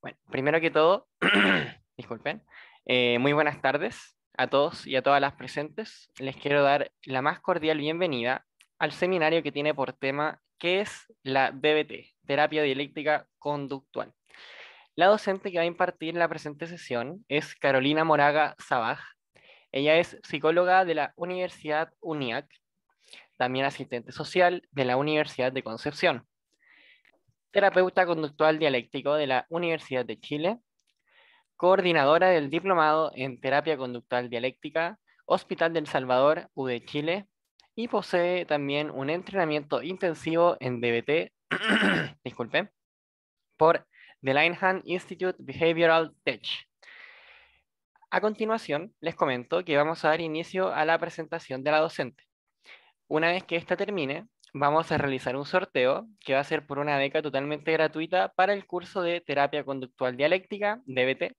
Bueno, primero que todo, disculpen, muy buenas tardes a todos y a todas las presentes. Les quiero dar la más cordial bienvenida al seminario que tiene por tema ¿qué es la DBT? Terapia dialéctica conductual. La docente que va a impartir la presente sesión es Carolina Moraga Sabaj. Ella es psicóloga de la Universidad UNIAC, también asistente social de la Universidad de Concepción, terapeuta conductual dialéctico de la Universidad de Chile, coordinadora del Diplomado en Terapia Conductual Dialéctica, Hospital del Salvador, UD Chile, y posee también un entrenamiento intensivo en DBT, disculpe, por The Linehan Institute Behavioral Tech. A continuación, les comento que vamos a dar inicio a la presentación de la docente. Una vez que esta termine, vamos a realizar un sorteo que va a ser por una beca totalmente gratuita para el curso de Terapia Conductual Dialéctica, DBT,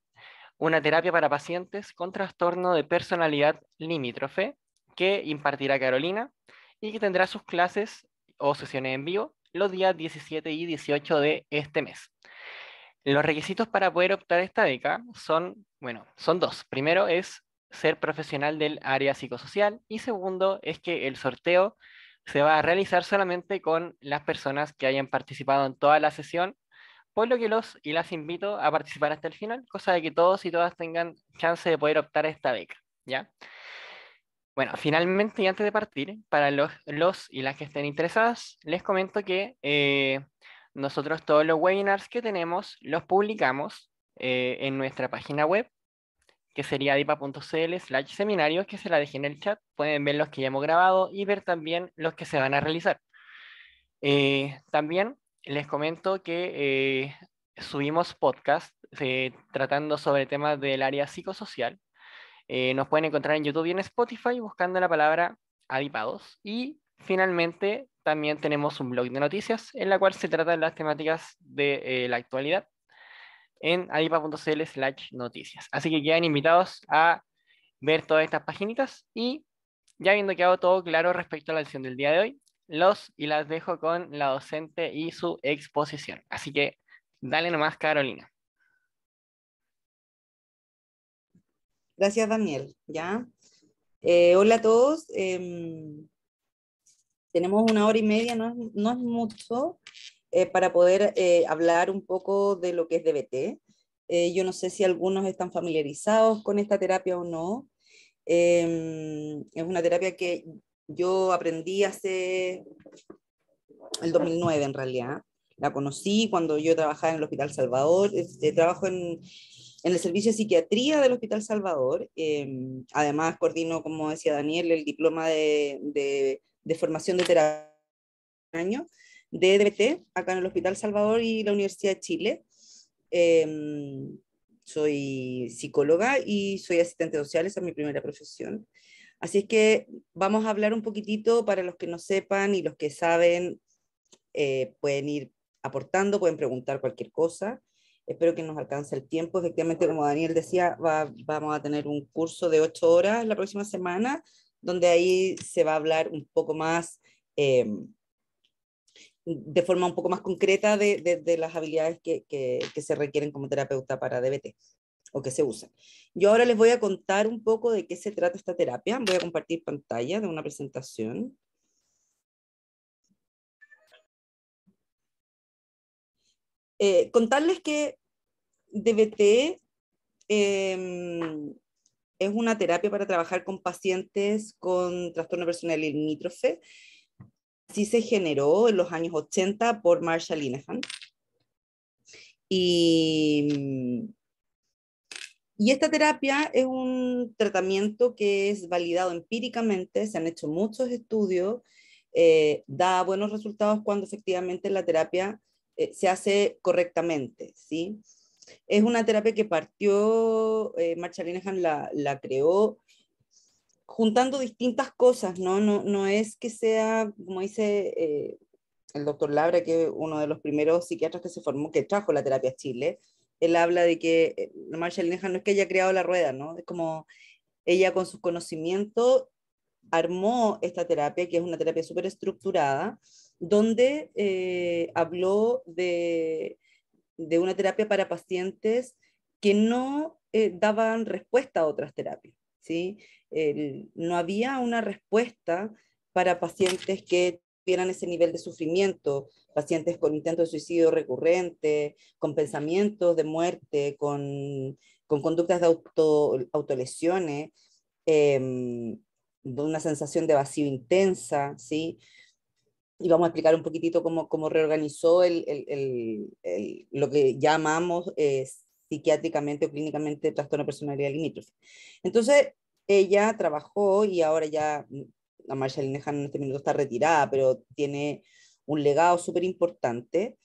una terapia para pacientes con trastorno de personalidad limítrofe que impartirá Carolina y que tendrá sus clases o sesiones en vivo los días 17 y 18 de este mes. Los requisitos para poder optar a esta beca son dos. Primero es ser profesional del área psicosocial y segundo es que el sorteo se va a realizar solamente con las personas que hayan participado en toda la sesión, por lo que los y las invito a participar hasta el final, cosa de que todos y todas tengan chance de poder optar a esta beca, ¿ya? Bueno, finalmente y antes de partir, para los y las que estén interesadas, les comento que nosotros todos los webinars que tenemos los publicamos en nuestra página web, que sería dipa.cl/seminarios, que se la dejé en el chat. Pueden ver los que ya hemos grabado y ver también los que se van a realizar. También les comento que subimos podcast tratando sobre temas del área psicosocial. Nos pueden encontrar en YouTube y en Spotify buscando la palabra Adipados. Y finalmente también tenemos un blog de noticias en la cual se tratan las temáticas de la actualidad en adipa.cl/noticias. Así que quedan invitados a ver todas estas paginitas y ya habiendo quedado todo claro respecto a la lección del día de hoy, los y las dejo con la docente y su exposición. Así que dale nomás, Carolina. Gracias, Daniel. ¿Ya? Hola a todos. Tenemos 1 hora y media, no es mucho, para poder hablar un poco de lo que es DBT. Yo no sé si algunos están familiarizados con esta terapia o no. Es una terapia que yo aprendí hace el 2009 en realidad. La conocí cuando yo trabajaba en el Hospital Salvador. Trabajo en el servicio de psiquiatría del Hospital Salvador. Además, coordino, como decía Daniel, el diploma de formación de terapia de DBT acá en el Hospital Salvador y la Universidad de Chile. Soy psicóloga y soy asistente social, esa es mi primera profesión. Así es que vamos a hablar un poquitito para los que no sepan y los que saben, pueden ir aportando, pueden preguntar cualquier cosa. Espero que nos alcance el tiempo. Efectivamente, como Daniel decía, vamos a tener un curso de 8 horas la próxima semana, donde ahí se va a hablar un poco más, de forma un poco más concreta de las habilidades que se requieren como terapeuta para DBT o que se usan. Yo ahora les voy a contar un poco de qué se trata esta terapia. Voy a compartir pantalla de una presentación. Contarles que DBT es una terapia para trabajar con pacientes con trastorno personal limítrofe. Así se generó en los años 80 por Marsha Linehan. Y esta terapia es un tratamiento que es validado empíricamente, se han hecho muchos estudios, da buenos resultados cuando efectivamente la terapia se hace correctamente, ¿sí? Es una terapia que partió, Marsha Linehan la creó juntando distintas cosas, ¿no? No es que sea, como dice el doctor Labra, que es uno de los primeros psiquiatras que se formó, que trajo la terapia a Chile. Él habla de que Marsha Linehan no es que haya creado la rueda, ¿no? Es como ella con sus conocimientos armó esta terapia, que es una terapia súper estructurada, donde habló de una terapia para pacientes que no daban respuesta a otras terapias, ¿sí? No había una respuesta para pacientes que tuvieran ese nivel de sufrimiento, pacientes con intentos de suicidio recurrente, con pensamientos de muerte, con conductas de autolesiones, de una sensación de vacío intensa, ¿sí? Y vamos a explicar un poquitito cómo reorganizó lo que llamamos psiquiátricamente o clínicamente trastorno de personalidad limítrofe. Entonces, ella trabajó y ahora ya, la Marcia Linehan en este minuto está retirada, pero tiene un legado súper importante.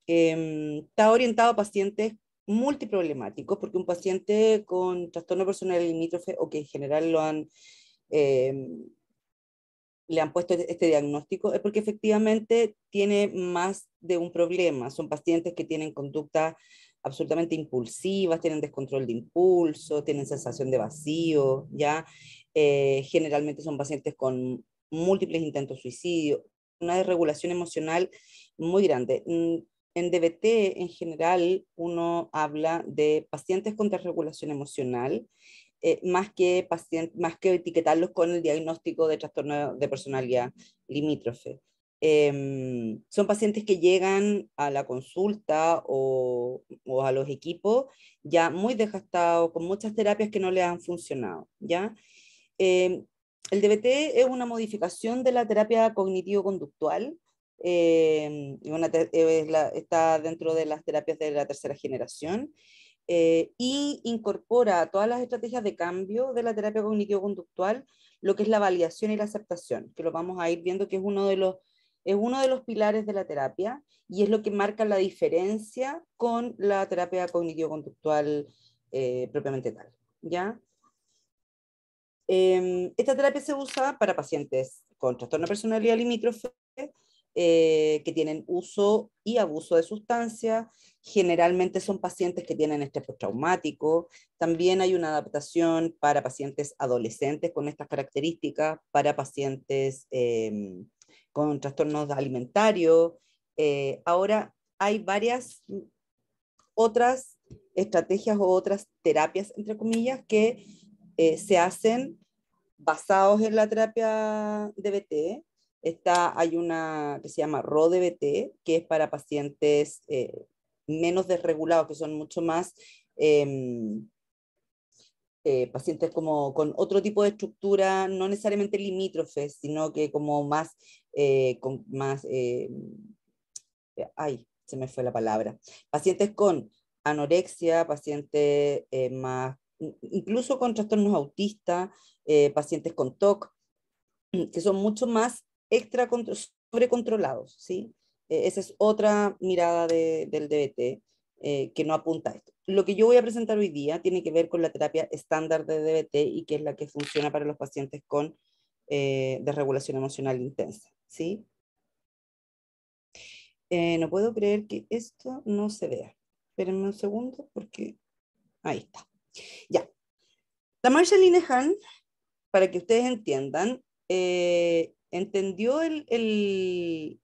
Está orientado a pacientes multiproblemáticos, porque un paciente con trastorno de personalidad limítrofe, o que en general eh, le han puesto este diagnóstico, es porque efectivamente tiene más de un problema. Son pacientes que tienen conductas absolutamente impulsivas, tienen descontrol de impulso, tienen sensación de vacío, ¿ya? Generalmente son pacientes con múltiples intentos de suicidio, una desregulación emocional muy grande. En DBT, en general, uno habla de pacientes con desregulación emocional, más que etiquetarlos con el diagnóstico de trastorno de personalidad limítrofe. Son pacientes que llegan a la consulta o a los equipos ya muy desgastados, con muchas terapias que no les han funcionado, ¿ya? Eh, el DBT es una modificación de la terapia cognitivo-conductual, está dentro de las terapias de la tercera generación, y incorpora todas las estrategias de cambio de la terapia cognitivo-conductual, lo que es la validación y la aceptación, que lo vamos a ir viendo que es uno de los pilares de la terapia y es lo que marca la diferencia con la terapia cognitivo-conductual propiamente tal, ¿ya? Esta terapia se usa para pacientes con trastorno de personalidad limítrofe, que tienen uso y abuso de sustancias. Generalmente son pacientes que tienen estrés postraumático. También hay una adaptación para pacientes adolescentes con estas características, para pacientes con trastornos alimentarios. Ahora hay varias otras estrategias o otras terapias, entre comillas, que se hacen basados en la terapia DBT. Hay una que se llama RO-DBT, que es para pacientes menos desregulados, que son mucho más eh, pacientes como con otro tipo de estructura, no necesariamente limítrofes, sino que como más, con más ay, se me fue la palabra, pacientes con anorexia, pacientes más, incluso con trastornos autistas, pacientes con TOC, que son mucho más sobrecontrolados, ¿sí? Esa es otra mirada del DBT que no apunta a esto. Lo que yo voy a presentar hoy día tiene que ver con la terapia estándar de DBT y que es la que funciona para los pacientes con desregulación emocional intensa, ¿sí? No puedo creer que esto no se vea. Espérenme un segundo porque ahí está. Ya. La Marcia Linehan, para que ustedes entiendan, entendió el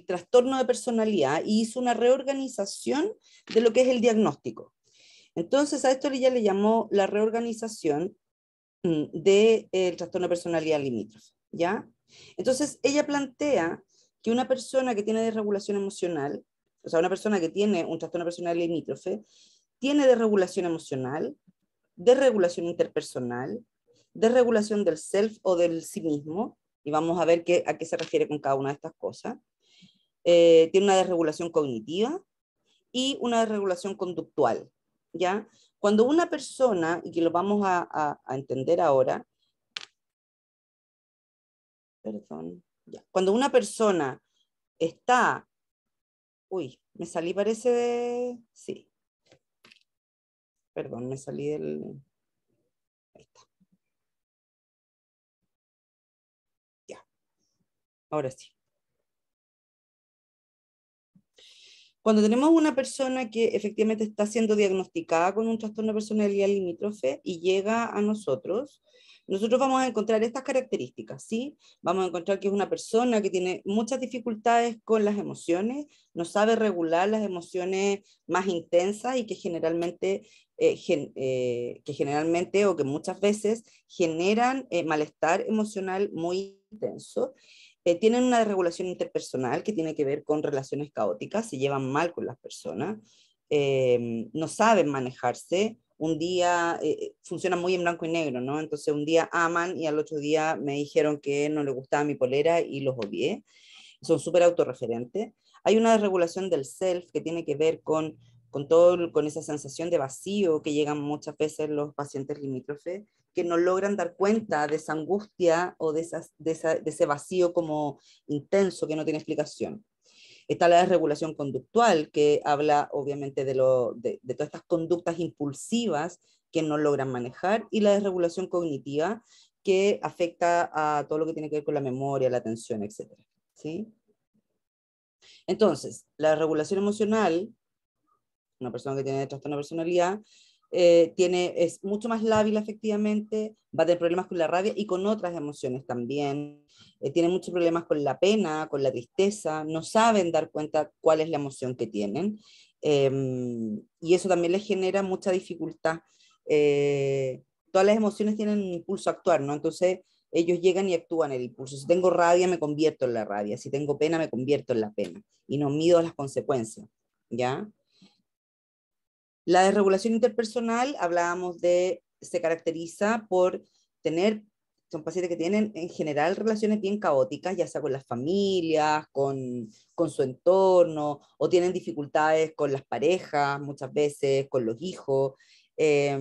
trastorno de personalidad y hizo una reorganización de lo que es el diagnóstico. Entonces a esto ella le llamó la reorganización del trastorno de personalidad limítrofe, ¿ya? Entonces ella plantea que una persona que tiene desregulación emocional, o sea, una persona que tiene un trastorno de personalidad limítrofe, tiene desregulación emocional, desregulación interpersonal, desregulación del self o del sí mismo, y vamos a ver a qué se refiere con cada una de estas cosas. Tiene una desregulación cognitiva y una desregulación conductual, ¿ya? Cuando una persona, y que lo vamos a entender ahora, perdón, ya. Cuando una persona está, uy, me salí parece de, sí, perdón, me salí del, ahí está, ya, ahora sí. Cuando tenemos una persona que efectivamente está siendo diagnosticada con un trastorno de personalidad limítrofe y llega a nosotros, nosotros vamos a encontrar estas características, ¿sí? Vamos a encontrar que es una persona que tiene muchas dificultades con las emociones, no sabe regular las emociones más intensas y que generalmente o que muchas veces generan malestar emocional muy intenso. Tienen una desregulación interpersonal que tiene que ver con relaciones caóticas, se llevan mal con las personas, no saben manejarse, un día funcionan muy en blanco y negro, ¿no? Entonces un día aman y al otro día me dijeron que no les gustaba mi polera y los odié. Son súper autorreferentes. Hay una desregulación del self que tiene que ver con esa sensación de vacío que llegan muchas veces los pacientes limítrofes, que no logran dar cuenta de esa angustia o de ese vacío como intenso que no tiene explicación. Está la desregulación conductual, que habla obviamente de todas estas conductas impulsivas que no logran manejar, y la desregulación cognitiva, que afecta a todo lo que tiene que ver con la memoria, la atención, etc. ¿Sí? Entonces, la regulación emocional, una persona que tiene trastorno de personalidad, es mucho más lábil afectivamente, va a tener problemas con la rabia y con otras emociones también, tiene muchos problemas con la pena, con la tristeza, no saben dar cuenta cuál es la emoción que tienen, y eso también les genera mucha dificultad. Todas las emociones tienen un impulso a actuar, ¿no? Entonces ellos llegan y actúan el impulso. Si tengo rabia, me convierto en la rabia. Si tengo pena, me convierto en la pena. Y no mido las consecuencias, ¿ya? La desregulación interpersonal, hablábamos se caracteriza por son pacientes que tienen en general relaciones bien caóticas, ya sea con las familias, con su entorno, o tienen dificultades con las parejas, muchas veces, con los hijos. Eh,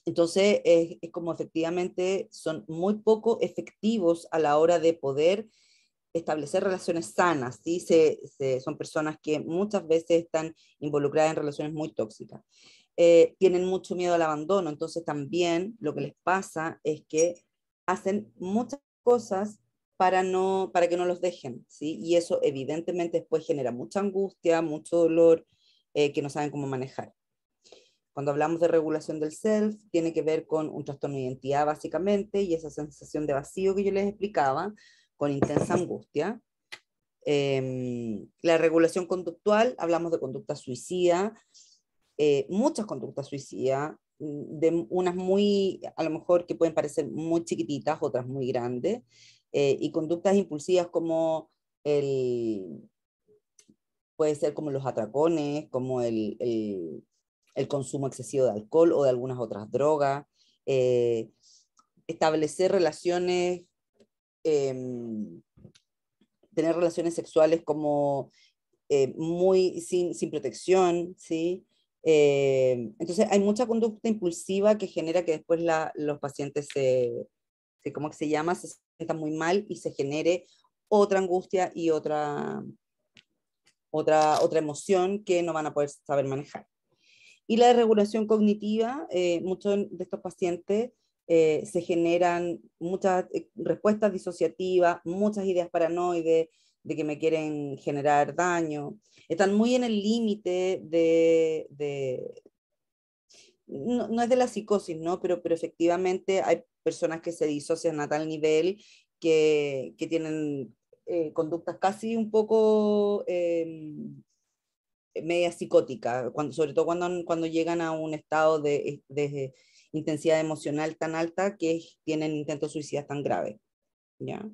entonces, es como efectivamente son muy poco efectivos a la hora de poder establecer relaciones sanas, ¿sí? Son personas que muchas veces están involucradas en relaciones muy tóxicas. Tienen mucho miedo al abandono, entonces también lo que les pasa es que hacen muchas cosas para que no los dejen, ¿sí? Y eso evidentemente después genera mucha angustia, mucho dolor, que no saben cómo manejar. Cuando hablamos de regulación del self, tiene que ver con un trastorno de identidad básicamente, y esa sensación de vacío que yo les explicaba, con intensa angustia. La regulación conductual, hablamos de conducta suicida, muchas conductas suicidas, de unas muy, a lo mejor que pueden parecer muy chiquititas, otras muy grandes, y conductas impulsivas como puede ser como los atracones, como el consumo excesivo de alcohol o de algunas otras drogas, eh, establecer relaciones, eh, tener relaciones sexuales como muy sin protección, ¿sí? Entonces hay mucha conducta impulsiva que genera que después los pacientes ¿cómo que se llama? Se sientan muy mal y se genere otra angustia y otra emoción que no van a poder saber manejar. Y la desregulación cognitiva, muchos de estos pacientes se generan muchas respuestas disociativas, muchas ideas paranoides de que me quieren generar daño. Están muy en el límite no es de la psicosis, ¿no? Pero efectivamente hay personas que se disocian a tal nivel que tienen conductas casi un poco media psicótica, sobre todo cuando llegan a un estado de intensidad emocional tan alta que tienen intentos suicidas tan graves. ¿Ya?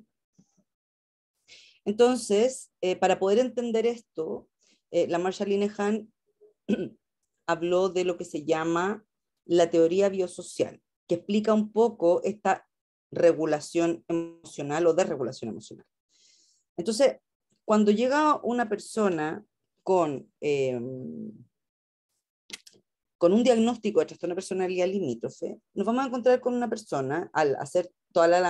Entonces, para poder entender esto, la Marsha Linehan habló de lo que se llama la teoría biosocial, que explica un poco esta regulación emocional o desregulación emocional. Entonces, cuando llega una persona con, eh, con un diagnóstico de trastorno de personalidad limítrofe, nos vamos a encontrar con una persona, al hacer toda la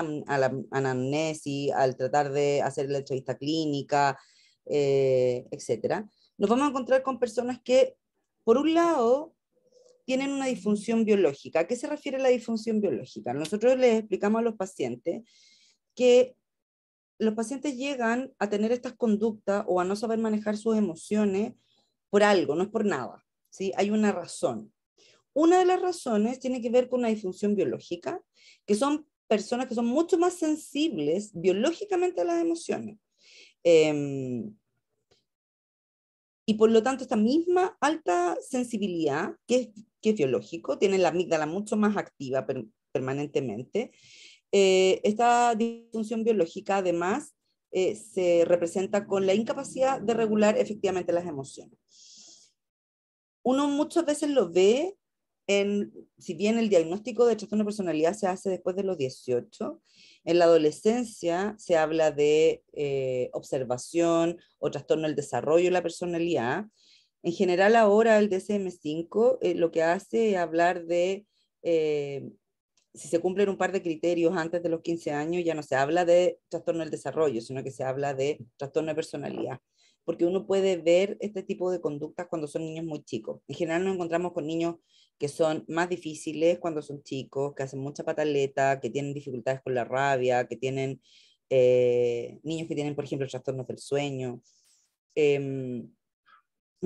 anamnesis, al tratar de hacer la entrevista clínica, etcétera, nos vamos a encontrar con personas que, por un lado, tienen una disfunción biológica. ¿A qué se refiere la disfunción biológica? Nosotros les explicamos a los pacientes que los pacientes llegan a tener estas conductas o a no saber manejar sus emociones por algo, no es por nada, ¿sí? Hay una razón. Una de las razones tiene que ver con una disfunción biológica, que son personas que son mucho más sensibles biológicamente a las emociones. Eh, y por lo tanto, esta misma alta sensibilidad, que es biológico, tiene la amígdala mucho más activa permanentemente. Esta disfunción biológica, además, se representa con la incapacidad de regular efectivamente las emociones. Uno muchas veces lo ve si bien el diagnóstico de trastorno de personalidad se hace después de los 18, en la adolescencia se habla de observación o trastorno del desarrollo de la personalidad. En general ahora el DSM-5 lo que hace es hablar de eh, si se cumplen un par de criterios antes de los 15 años, ya no se habla de trastorno del desarrollo, sino que se habla de trastorno de personalidad. Porque uno puede ver este tipo de conductas cuando son niños muy chicos. En general nos encontramos con niños que son más difíciles cuando son chicos, que hacen mucha pataleta, que tienen dificultades con la rabia, que tienen niños que tienen, por ejemplo, trastornos del sueño. En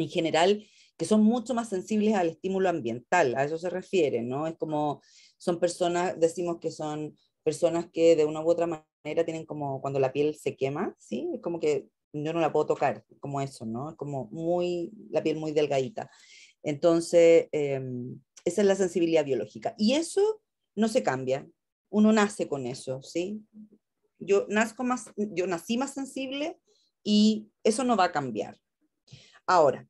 general, que son mucho más sensibles al estímulo ambiental, a eso se refiere, ¿no? Es como, son personas, decimos que son personas que de una u otra manera tienen como cuando la piel se quema, ¿sí? Es como que yo no la puedo tocar, como eso, ¿no? Es como muy, la piel muy delgadita. Entonces, esa es la sensibilidad biológica. Y eso no se cambia, uno nace con eso, ¿sí? Yo nací más sensible y eso no va a cambiar. Ahora,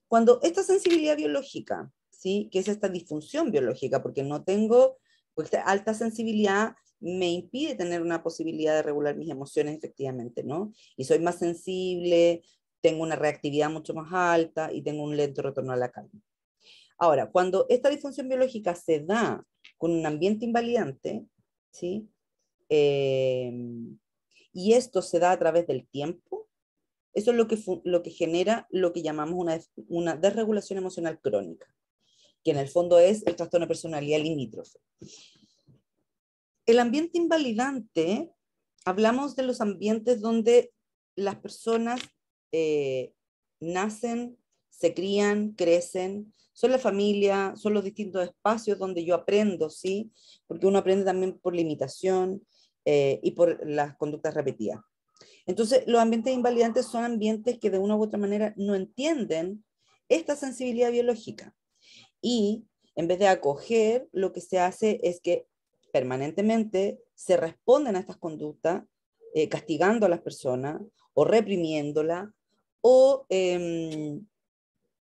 cuando esta sensibilidad biológica, ¿sí? Que es esta disfunción biológica, porque no tengo, pues esta alta sensibilidad me impide tener una posibilidad de regular mis emociones efectivamente, ¿no? Y soy más sensible, tengo una reactividad mucho más alta y tengo un lento retorno a la calma. Ahora, cuando esta disfunción biológica se da con un ambiente invalidante, ¿sí? Eh, y esto se da a través del tiempo, eso es lo que genera lo que llamamos una desregulación emocional crónica, que en el fondo es el trastorno de personalidad limítrofe. El ambiente invalidante, hablamos de los ambientes donde las personas eh, nacen, se crían, crecen, son la familia, son los distintos espacios donde yo aprendo, ¿sí? Porque uno aprende también por limitación y por las conductas repetidas. Entonces, los ambientes invalidantes son ambientes que de una u otra manera no entienden esta sensibilidad biológica. Y en vez de acoger, lo que se hace es que permanentemente se responden a estas conductas, castigando a las personas o reprimiéndola o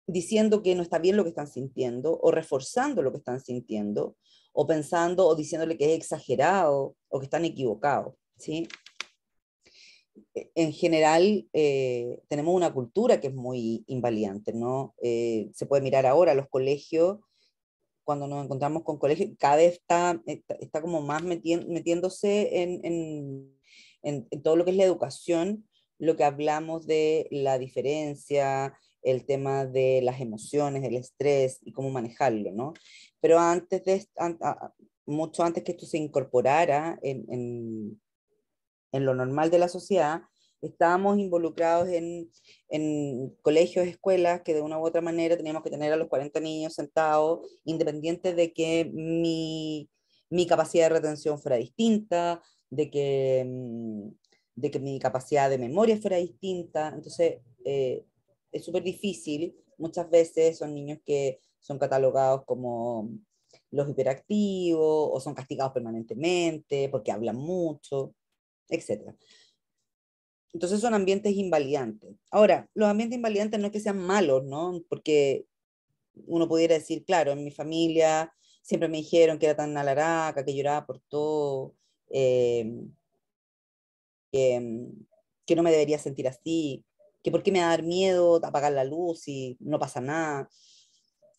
diciendo que no está bien lo que están sintiendo o reforzando lo que están sintiendo o pensando o diciéndole que es exagerado o que están equivocados, ¿sí? En general tenemos una cultura que es muy invalidante, ¿no? Se puede mirar ahora los colegios, cuando nos encontramos con colegios, cada vez está como más metiéndose en todo lo que es la educación, lo que hablamos de la diferencia, el tema de las emociones, el estrés y cómo manejarlo, ¿no? Pero mucho antes que esto se incorporara en lo normal de la sociedad, estábamos involucrados en colegios, escuelas, que de una u otra manera teníamos que tener a los 40 niños sentados, independiente de que mi capacidad de retención fuera distinta, de que mi capacidad de memoria fuera distinta. Entonces, es súper difícil. Muchas veces son niños que son catalogados como los hiperactivos o son castigados permanentemente porque hablan mucho, etcétera. Entonces son ambientes invalidantes. Ahora, los ambientes invalidantes no es que sean malos, ¿no? Porque uno pudiera decir, claro, en mi familia siempre me dijeron que era tan alaraca, que lloraba por todo, eh, que no me debería sentir así, que por qué me va a dar miedo apagar la luz y no pasa nada.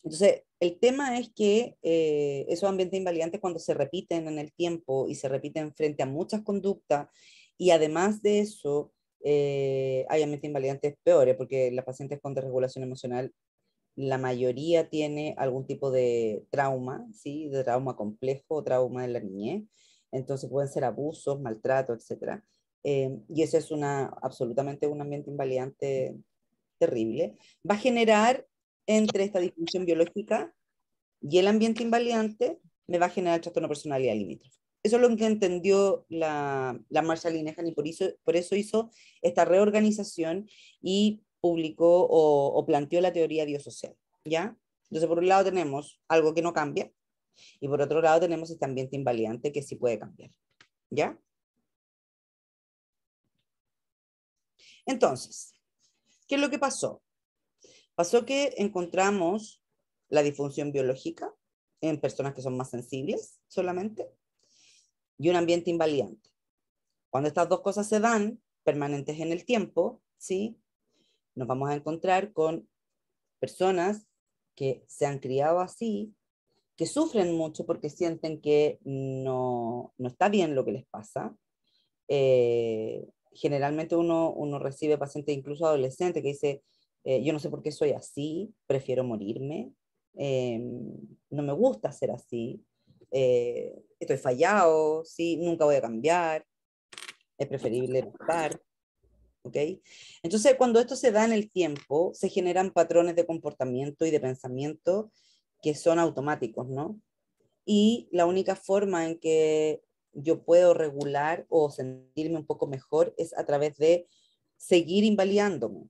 Entonces, el tema es que esos ambientes invalidantes cuando se repiten en el tiempo y se repiten frente a muchas conductas, y además de eso, hay ambientes invalidantes peores, porque las pacientes con desregulación emocional, la mayoría tiene algún tipo de trauma, ¿sí? De trauma complejo o trauma de la niñez. Entonces pueden ser abusos, maltrato, etcétera. Y eso es absolutamente un ambiente invalidante terrible. Va a generar entre esta disfunción biológica y el ambiente invalidante me va a generar trastorno de personalidad limítrofe. Eso es lo que entendió la Marshall Linehan y por eso hizo esta reorganización y publicó o planteó la teoría biosocial, ¿ya? Entonces, por un lado tenemos algo que no cambia y por otro lado tenemos este ambiente invalidante que sí puede cambiar, ¿ya? Entonces, ¿qué es lo que pasó? Pasó que encontramos la disfunción biológica en personas que son más sensibles solamente y un ambiente invalidante. Cuando estas dos cosas se dan permanentes en el tiempo, ¿sí? Nos vamos a encontrar con personas que se han criado así, que sufren mucho porque sienten que no está bien lo que les pasa. Generalmente uno recibe pacientes, incluso adolescentes, que dice, yo no sé por qué soy así, prefiero morirme, eh, no me gusta ser así, estoy fallado, ¿sí? Nunca voy a cambiar, es preferible no estar. ¿Ok? Entonces, cuando esto se da en el tiempo, se generan patrones de comportamiento y de pensamiento que son automáticos, ¿no? Y la única forma en que yo puedo regular o sentirme un poco mejor es a través de seguir invalidándome.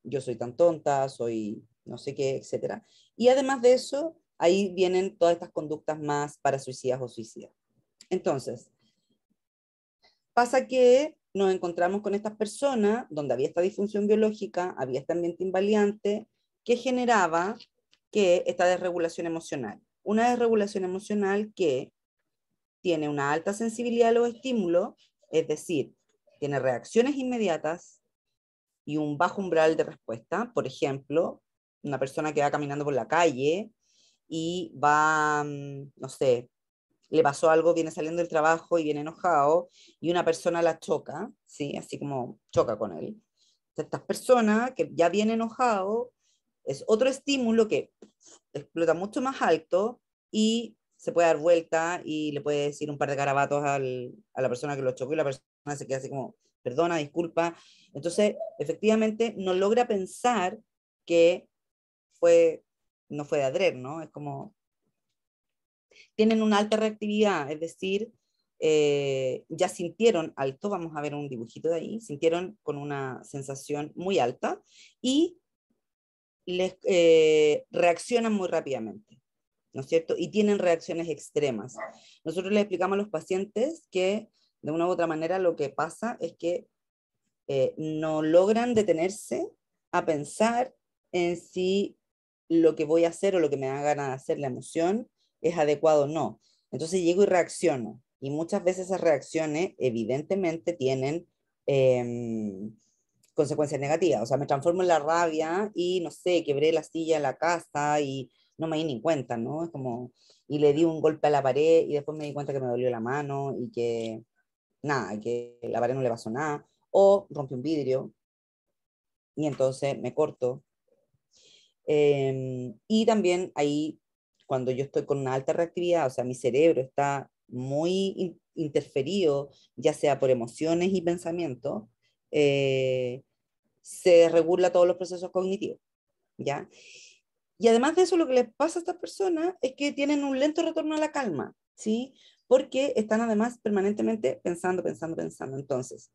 Yo soy tan tonta, soy no sé qué, etcétera. Y además de eso, ahí vienen todas estas conductas más para suicidas o suicidas. Entonces, pasa que nos encontramos con estas personas donde había esta disfunción biológica, había este ambiente invalidante que generaba que esta desregulación emocional. Una desregulación emocional que tiene una alta sensibilidad a los estímulos, es decir, tiene reacciones inmediatas y un bajo umbral de respuesta. Por ejemplo, una persona que va caminando por la calle y va, no sé, le pasó algo, viene saliendo del trabajo y viene enojado, y una persona la choca, ¿sí? Así como choca con él. Estas personas que ya viene enojado, es otro estímulo que explota mucho más alto y se puede dar vuelta y le puede decir un par de garabatos a la persona que lo chocó y la persona se queda así como, perdona, disculpa. Entonces, efectivamente, no logra pensar que fue, no fue de adrede, ¿no? Es como, tienen una alta reactividad, es decir, ya sintieron alto, vamos a ver un dibujito de ahí, sintieron con una sensación muy alta y les reaccionan muy rápidamente, ¿no es cierto? Y tienen reacciones extremas. Nosotros les explicamos a los pacientes que de una u otra manera lo que pasa es que no logran detenerse a pensar en si lo que voy a hacer o lo que me da ganas de hacer, la emoción, es adecuado o no. Entonces llego y reacciono. Y muchas veces esas reacciones evidentemente tienen consecuencias negativas. O sea, me transformo en la rabia y, no sé, quebré la silla en la casa y no me di ni cuenta, ¿no? Es como, y le di un golpe a la pared y después me di cuenta que me dolió la mano y que nada, que la pared no le pasó nada, o rompí un vidrio y entonces me corto. Y también ahí, cuando yo estoy con una alta reactividad, o sea, mi cerebro está muy interferido, ya sea por emociones y pensamientos, se regula todos los procesos cognitivos, ¿ya? Y además de eso, lo que les pasa a estas personas es que tienen un lento retorno a la calma, ¿sí? Porque están además permanentemente pensando, pensando, pensando. Entonces,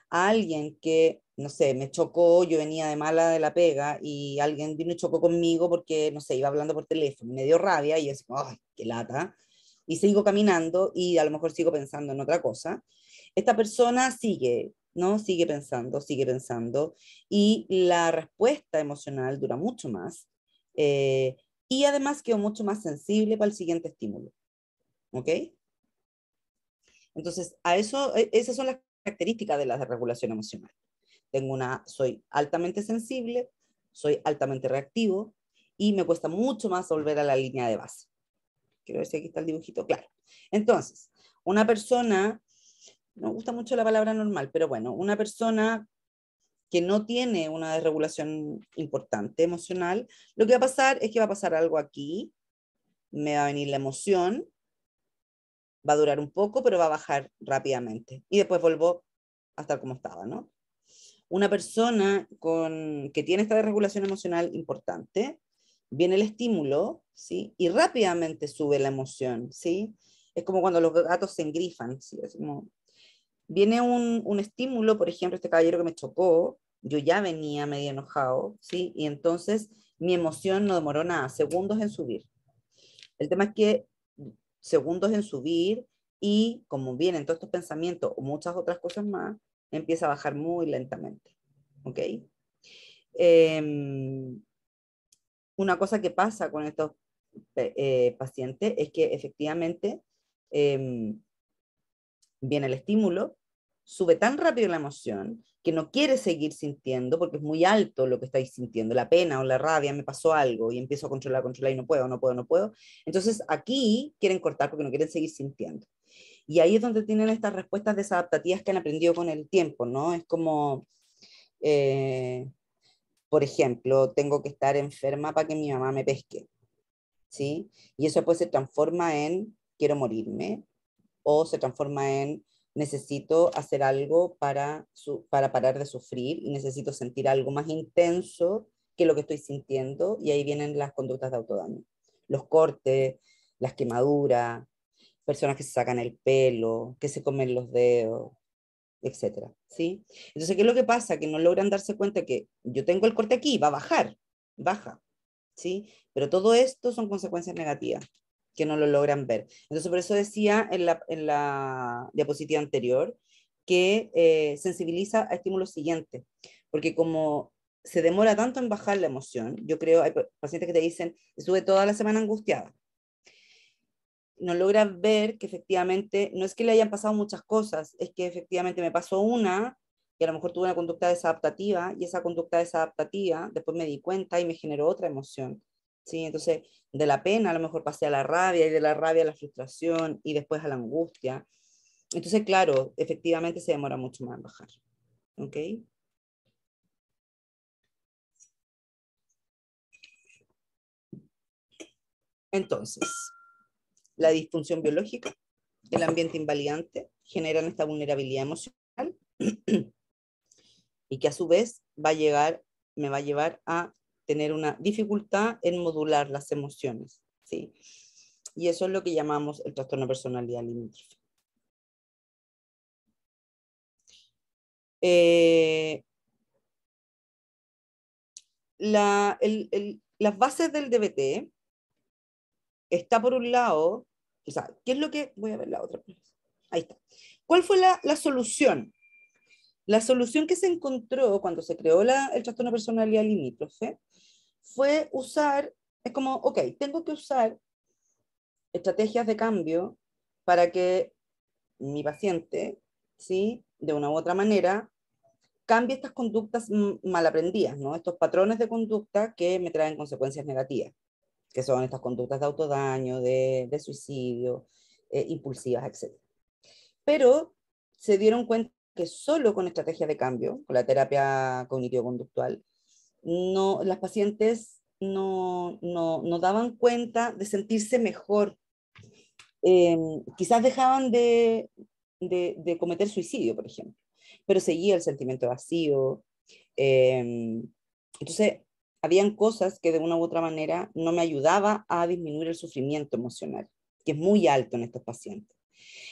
a alguien que, no sé, me chocó, yo venía de mala de la pega y alguien vino y chocó conmigo porque, no sé, iba hablando por teléfono, me dio rabia y yo así, ¡ay, qué lata! Y sigo caminando y a lo mejor sigo pensando en otra cosa. Esta persona sigue, ¿no? Sigue pensando y la respuesta emocional dura mucho más eh, y además quedo mucho más sensible para el siguiente estímulo, ¿ok? Entonces, a eso, esas son las características de la regulación emocional. Soy altamente sensible, soy altamente reactivo y me cuesta mucho más volver a la línea de base. Quiero ver si aquí está el dibujito, claro. Entonces, una persona, no me gusta mucho la palabra normal, pero bueno, una persona que no tiene una desregulación importante emocional, lo que va a pasar es que va a pasar algo aquí, me va a venir la emoción, va a durar un poco, pero va a bajar rápidamente. Y después vuelvo a estar como estaba, ¿no? Una persona que tiene esta desregulación emocional importante viene el estímulo, ¿sí? Y rápidamente sube la emoción, ¿sí? Es como cuando los gatos se engrifan, ¿sí? Es como, viene un estímulo, por ejemplo, este caballero que me chocó, yo ya venía medio enojado, ¿sí? Y entonces mi emoción no demoró nada, segundos en subir. El tema es que segundos en subir y como vienen todos estos pensamientos o muchas otras cosas más, empieza a bajar muy lentamente, ¿ok? Eh, una cosa que pasa con estos pacientes es que efectivamente eh, viene el estímulo, sube tan rápido la emoción que no quiere seguir sintiendo porque es muy alto lo que estáis sintiendo, la pena o la rabia, me pasó algo y empiezo a controlar y no puedo, no puedo, no puedo. Entonces aquí quieren cortar porque no quieren seguir sintiendo. Y ahí es donde tienen estas respuestas desadaptativas que han aprendido con el tiempo, ¿no? Es como, eh, por ejemplo, tengo que estar enferma para que mi mamá me pesque, ¿sí? Y eso pues se transforma en quiero morirme o se transforma en necesito hacer algo para parar de sufrir y necesito sentir algo más intenso que lo que estoy sintiendo y ahí vienen las conductas de autodaño. Los cortes, las quemaduras, personas que se sacan el pelo, que se comen los dedos, etcétera, ¿sí? Entonces, ¿qué es lo que pasa? Que no logran darse cuenta que yo tengo el corte aquí, va a bajar, baja, ¿sí? Pero todo esto son consecuencias negativas que no lo logran ver. Entonces, por eso decía en la diapositiva anterior que sensibiliza a estímulos siguientes, porque como se demora tanto en bajar la emoción, yo creo, hay pacientes que te dicen, estuve toda la semana angustiada, no logra ver que efectivamente no es que le hayan pasado muchas cosas, es que efectivamente me pasó una y a lo mejor tuve una conducta desadaptativa y esa conducta desadaptativa después me di cuenta y me generó otra emoción. ¿Sí? Entonces, de la pena a lo mejor pasé a la rabia y de la rabia a la frustración y después a la angustia. Entonces, claro, efectivamente se demora mucho más en bajar. ¿Ok? Entonces, la disfunción biológica, el ambiente invalidante generan esta vulnerabilidad emocional y que a su vez me va a llevar a tener una dificultad en modular las emociones, ¿sí? Y eso es lo que llamamos el trastorno de personalidad limítrofe. Eh, las bases del DBT está por un lado, o sea, ¿qué es lo que, voy a ver la otra, ahí está. ¿Cuál fue la solución? La solución que se encontró cuando se creó el trastorno de personalidad limítrofe fue usar, es como, ok, tengo que usar estrategias de cambio para que mi paciente, ¿sí? De una u otra manera, cambie estas conductas mal aprendidas, ¿no? Estos patrones de conducta que me traen consecuencias negativas, que son estas conductas de autodaño, de suicidio, impulsivas, etc. Pero se dieron cuenta que solo con estrategias de cambio, con la terapia cognitivo-conductual, no, las pacientes no daban cuenta de sentirse mejor, eh, quizás dejaban de cometer suicidio, por ejemplo, pero seguía el sentimiento vacío. eh, entonces, habían cosas que de una u otra manera no me ayudaba a disminuir el sufrimiento emocional, que es muy alto en estos pacientes.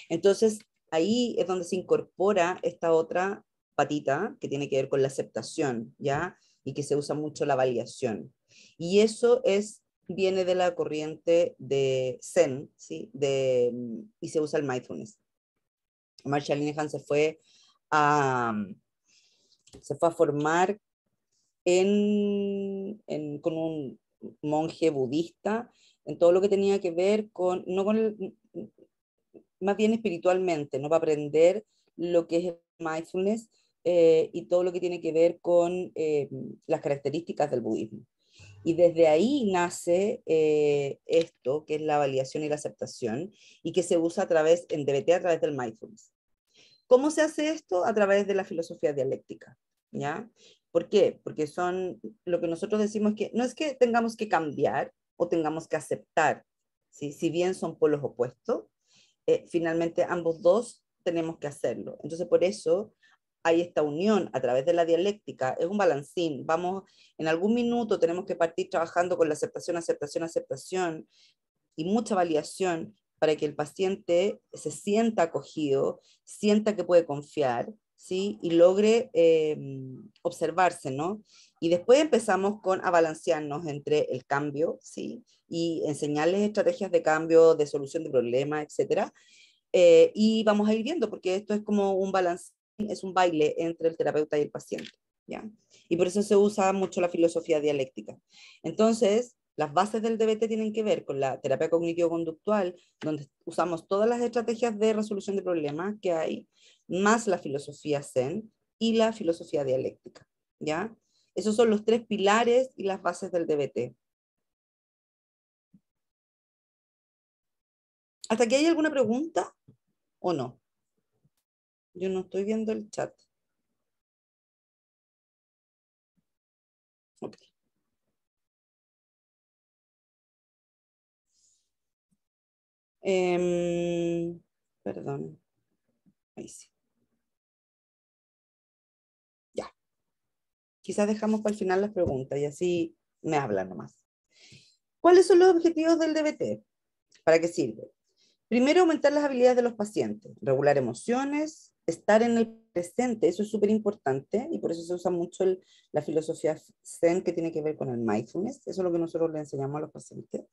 Entonces, ahí es donde se incorpora esta otra patita que tiene que ver con la aceptación, ¿ya? Y que se usa mucho la validación. Y eso viene de la corriente de Zen, ¿sí? Y se usa el mindfulness. Marshall Linehan a, se fue a formar con un monje budista en todo lo que tenía que ver con, no con más bien espiritualmente, ¿no? Para aprender lo que es el mindfulness y todo lo que tiene que ver con las características del budismo. Y desde ahí nace esto, que es la validación y la aceptación, y que se usa en DBT a través del mindfulness. ¿Cómo se hace esto? A través de la filosofía dialéctica, ¿ya? ¿Por qué? Porque son lo que nosotros decimos que no es que tengamos que cambiar o tengamos que aceptar, ¿sí? Si bien son polos opuestos, finalmente ambos dos tenemos que hacerlo. Entonces, por eso hay esta unión a través de la dialéctica, es un balancín, en algún minuto tenemos que partir trabajando con la aceptación, aceptación, aceptación, y mucha validación para que el paciente se sienta acogido, sienta que puede confiar, ¿sí? Y logre observarse, ¿no? Y después empezamos a balancearnos entre el cambio, ¿sí? Y enseñarles estrategias de cambio, de solución de problemas, etcétera. Y vamos a ir viendo, porque esto es como un balance, es un baile entre el terapeuta y el paciente, ¿ya? Y por eso se usa mucho la filosofía dialéctica. Entonces, las bases del DBT tienen que ver con la terapia cognitivo-conductual, donde usamos todas las estrategias de resolución de problemas que hay, más la filosofía Zen y la filosofía dialéctica, ¿ya? Esos son los tres pilares y las bases del DBT. ¿Hasta aquí hay alguna pregunta o no? Yo no estoy viendo el chat. Ok. Perdón. Ahí sí. Ya. Quizás dejamos para el final las preguntas y así me hablan nomás. ¿Cuáles son los objetivos del DBT? ¿Para qué sirve? Primero, aumentar las habilidades de los pacientes, regular emociones, estar en el presente, eso es súper importante y por eso se usa mucho la filosofía Zen que tiene que ver con el mindfulness, eso es lo que nosotros le enseñamos a los pacientes.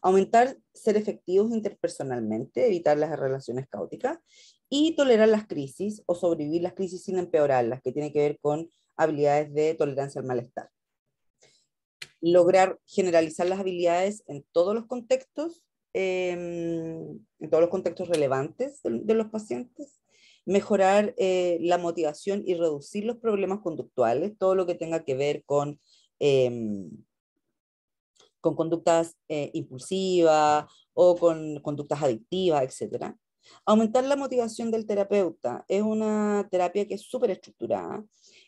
Aumentar, ser efectivos interpersonalmente, evitar las relaciones caóticas y tolerar las crisis o sobrevivir las crisis sin empeorarlas, que tiene que ver con habilidades de tolerancia al malestar. Lograr generalizar las habilidades en todos los contextos, en todos los contextos relevantes de los pacientes, mejorar la motivación y reducir los problemas conductuales, todo lo que tenga que ver con conductas impulsivas o con conductas adictivas, etc. Aumentar la motivación del terapeuta. Es una terapia que es súper estructurada,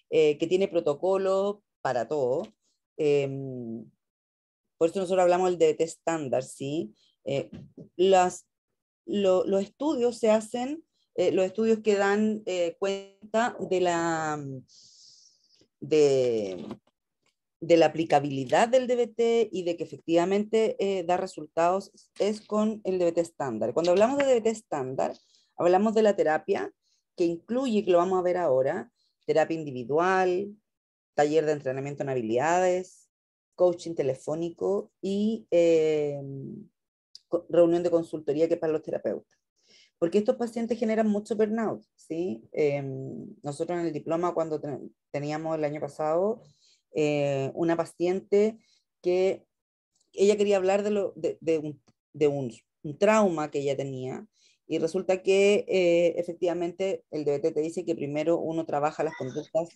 que tiene protocolos para todo. Eh, por eso nosotros hablamos del DBT estándar, ¿sí? Eh, las, los estudios se hacen, los estudios que dan cuenta de, de la aplicabilidad del DBT y de que efectivamente da resultados es con el DBT estándar. Cuando hablamos de DBT estándar, hablamos de la terapia que incluye, que lo vamos a ver ahora, terapia individual, taller de entrenamiento en habilidades, coaching telefónico y reunión de consultoría que es para los terapeutas. Porque estos pacientes generan mucho burnout, ¿sí? Nosotros en el diploma, cuando teníamos el año pasado, una paciente que ella quería hablar de un trauma que ella tenía, y resulta que efectivamente el DBT te dice que primero uno trabaja las conductas,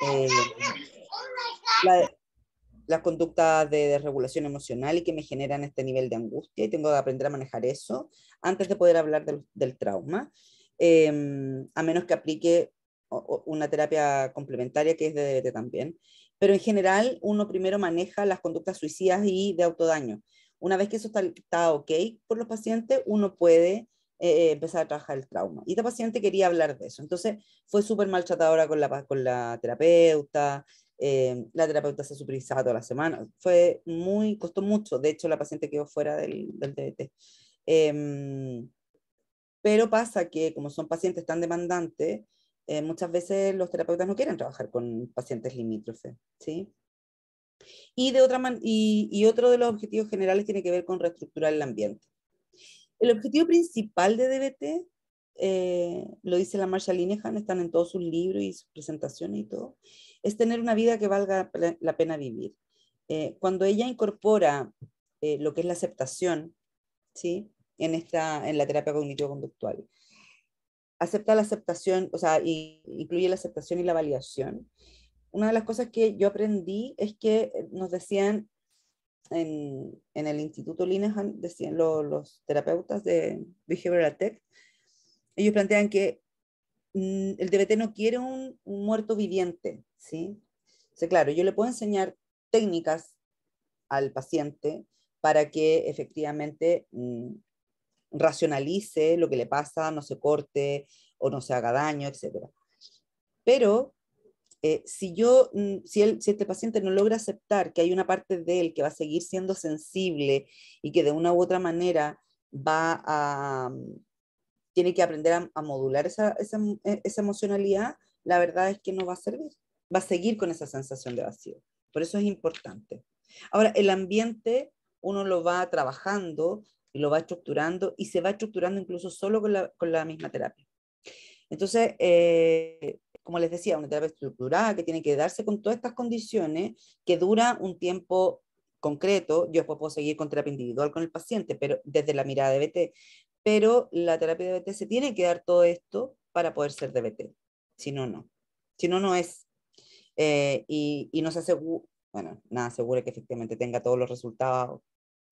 eh, la, las conductas de desregulación emocional y que me generan este nivel de angustia y tengo que aprender a manejar eso antes de poder hablar del trauma, a menos que aplique una terapia complementaria que es de DBT también. Pero en general uno primero maneja las conductas suicidas y de autodaño. Una vez que eso está ok por los pacientes, uno puede empezar a trabajar el trauma. Y esta paciente quería hablar de eso. Entonces fue súper maltratadora con la terapeuta, la terapeuta se supervisaba toda la semana. Costó mucho. De hecho, la paciente quedó fuera del DBT. Pero pasa que como son pacientes tan demandantes, muchas veces los terapeutas no quieren trabajar con pacientes limítrofes, ¿sí? Y otro de los objetivos generales tiene que ver con reestructurar el ambiente. El objetivo principal de DBT, lo dice la Marsha Linehan, están en todos sus libros y sus presentaciones y todo, es tener una vida que valga la pena vivir. Cuando ella incorpora lo que es la aceptación, ¿sí? En la terapia cognitivo-conductual, acepta la aceptación, o sea, incluye la aceptación y la validación. Una de las cosas que yo aprendí es que nos decían en el Instituto Linehan, decían los terapeutas de Behavioral Tech, ellos plantean que el DBT no quiere un muerto viviente, ¿sí? O sea, claro, yo le puedo enseñar técnicas al paciente para que efectivamente racionalice lo que le pasa, no se corte o no se haga daño, etc. Pero si este paciente no logra aceptar que hay una parte de él que va a seguir siendo sensible y que de una u otra manera tiene que aprender a modular esa emocionalidad, la verdad es que no va a servir. Va a seguir con esa sensación de vacío. Por eso es importante. Ahora, el ambiente uno lo va trabajando y lo va estructurando y se va estructurando incluso solo con la misma terapia. Entonces, como les decía, una terapia estructurada que tiene que darse con todas estas condiciones, que dura un tiempo concreto. Yo después puedo seguir con terapia individual con el paciente, pero desde la mirada de BT. Pero la terapia de BT se tiene que dar todo esto para poder ser de BT. Si no, no. Si no, no es. Y no se asegura, bueno, nada asegura que efectivamente tenga todos los resultados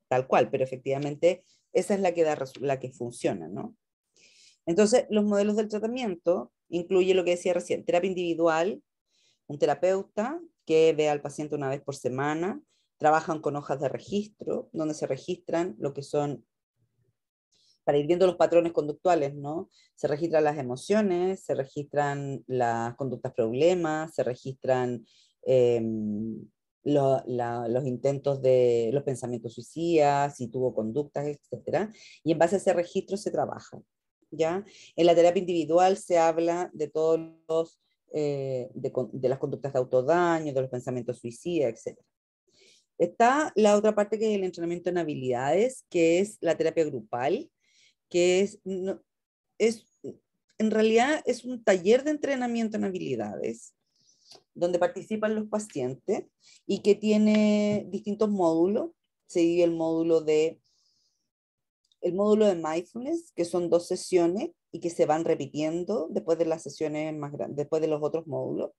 tal cual, pero efectivamente esa es la que la que funciona, ¿no? Entonces, los modelos del tratamiento incluye lo que decía recién, terapia individual, un terapeuta que ve al paciente una vez por semana, trabajan con hojas de registro, donde se registran lo que son, para ir viendo los patrones conductuales, ¿no? Se registran las emociones, se registran las conductas problemas, se registran eh, los intentos de los pensamientos suicidas, si tuvo conductas, etcétera. Y en base a ese registro se trabaja. ¿Ya? En la terapia individual se habla de todos de las conductas de autodaño, de los pensamientos suicidas, etcétera. Está la otra parte que es el entrenamiento en habilidades, que es la terapia grupal, que no, es en realidad es un taller de entrenamiento en habilidades donde participan los pacientes y que tiene distintos módulos. Se divide el módulo de mindfulness, que son 2 sesiones y que se van repitiendo después de las sesiones más grandes, después de los otros módulos,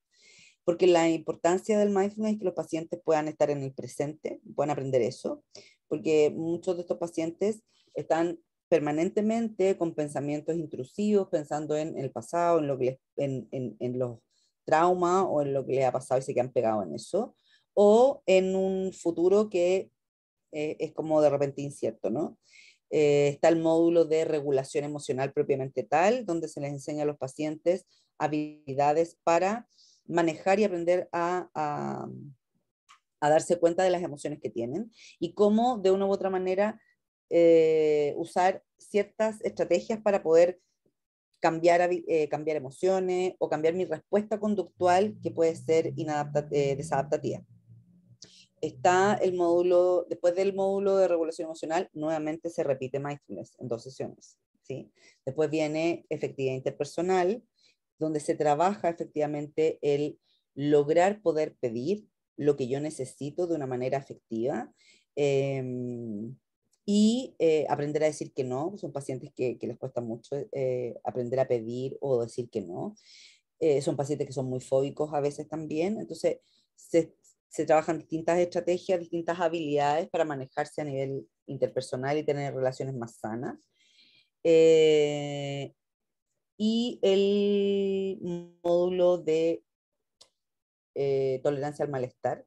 porque la importancia del mindfulness es que los pacientes puedan estar en el presente, puedan aprender eso, porque muchos de estos pacientes están permanentemente con pensamientos intrusivos, pensando en el pasado, en, lo que en los traumas o en lo que les ha pasado y se quedan pegados en eso, o en un futuro que es como de repente incierto, ¿no? Está el módulo de regulación emocional propiamente tal, donde se les enseña a los pacientes habilidades para manejar y aprender a darse cuenta de las emociones que tienen y cómo de una u otra manera usar ciertas estrategias para poder cambiar emociones o cambiar mi respuesta conductual que puede ser desadaptativa. Está el módulo, después del módulo de regulación emocional, nuevamente se repite mindfulness en 2 sesiones. ¿Sí? Después viene efectividad interpersonal, donde se trabaja efectivamente el lograr poder pedir lo que yo necesito de una manera efectiva y aprender a decir que no. Son pacientes que les cuesta mucho aprender a pedir o decir que no. Son pacientes que son muy fóbicos a veces también, entonces se trabajan distintas estrategias, distintas habilidades para manejarse a nivel interpersonal y tener relaciones más sanas. Y el módulo de tolerancia al malestar,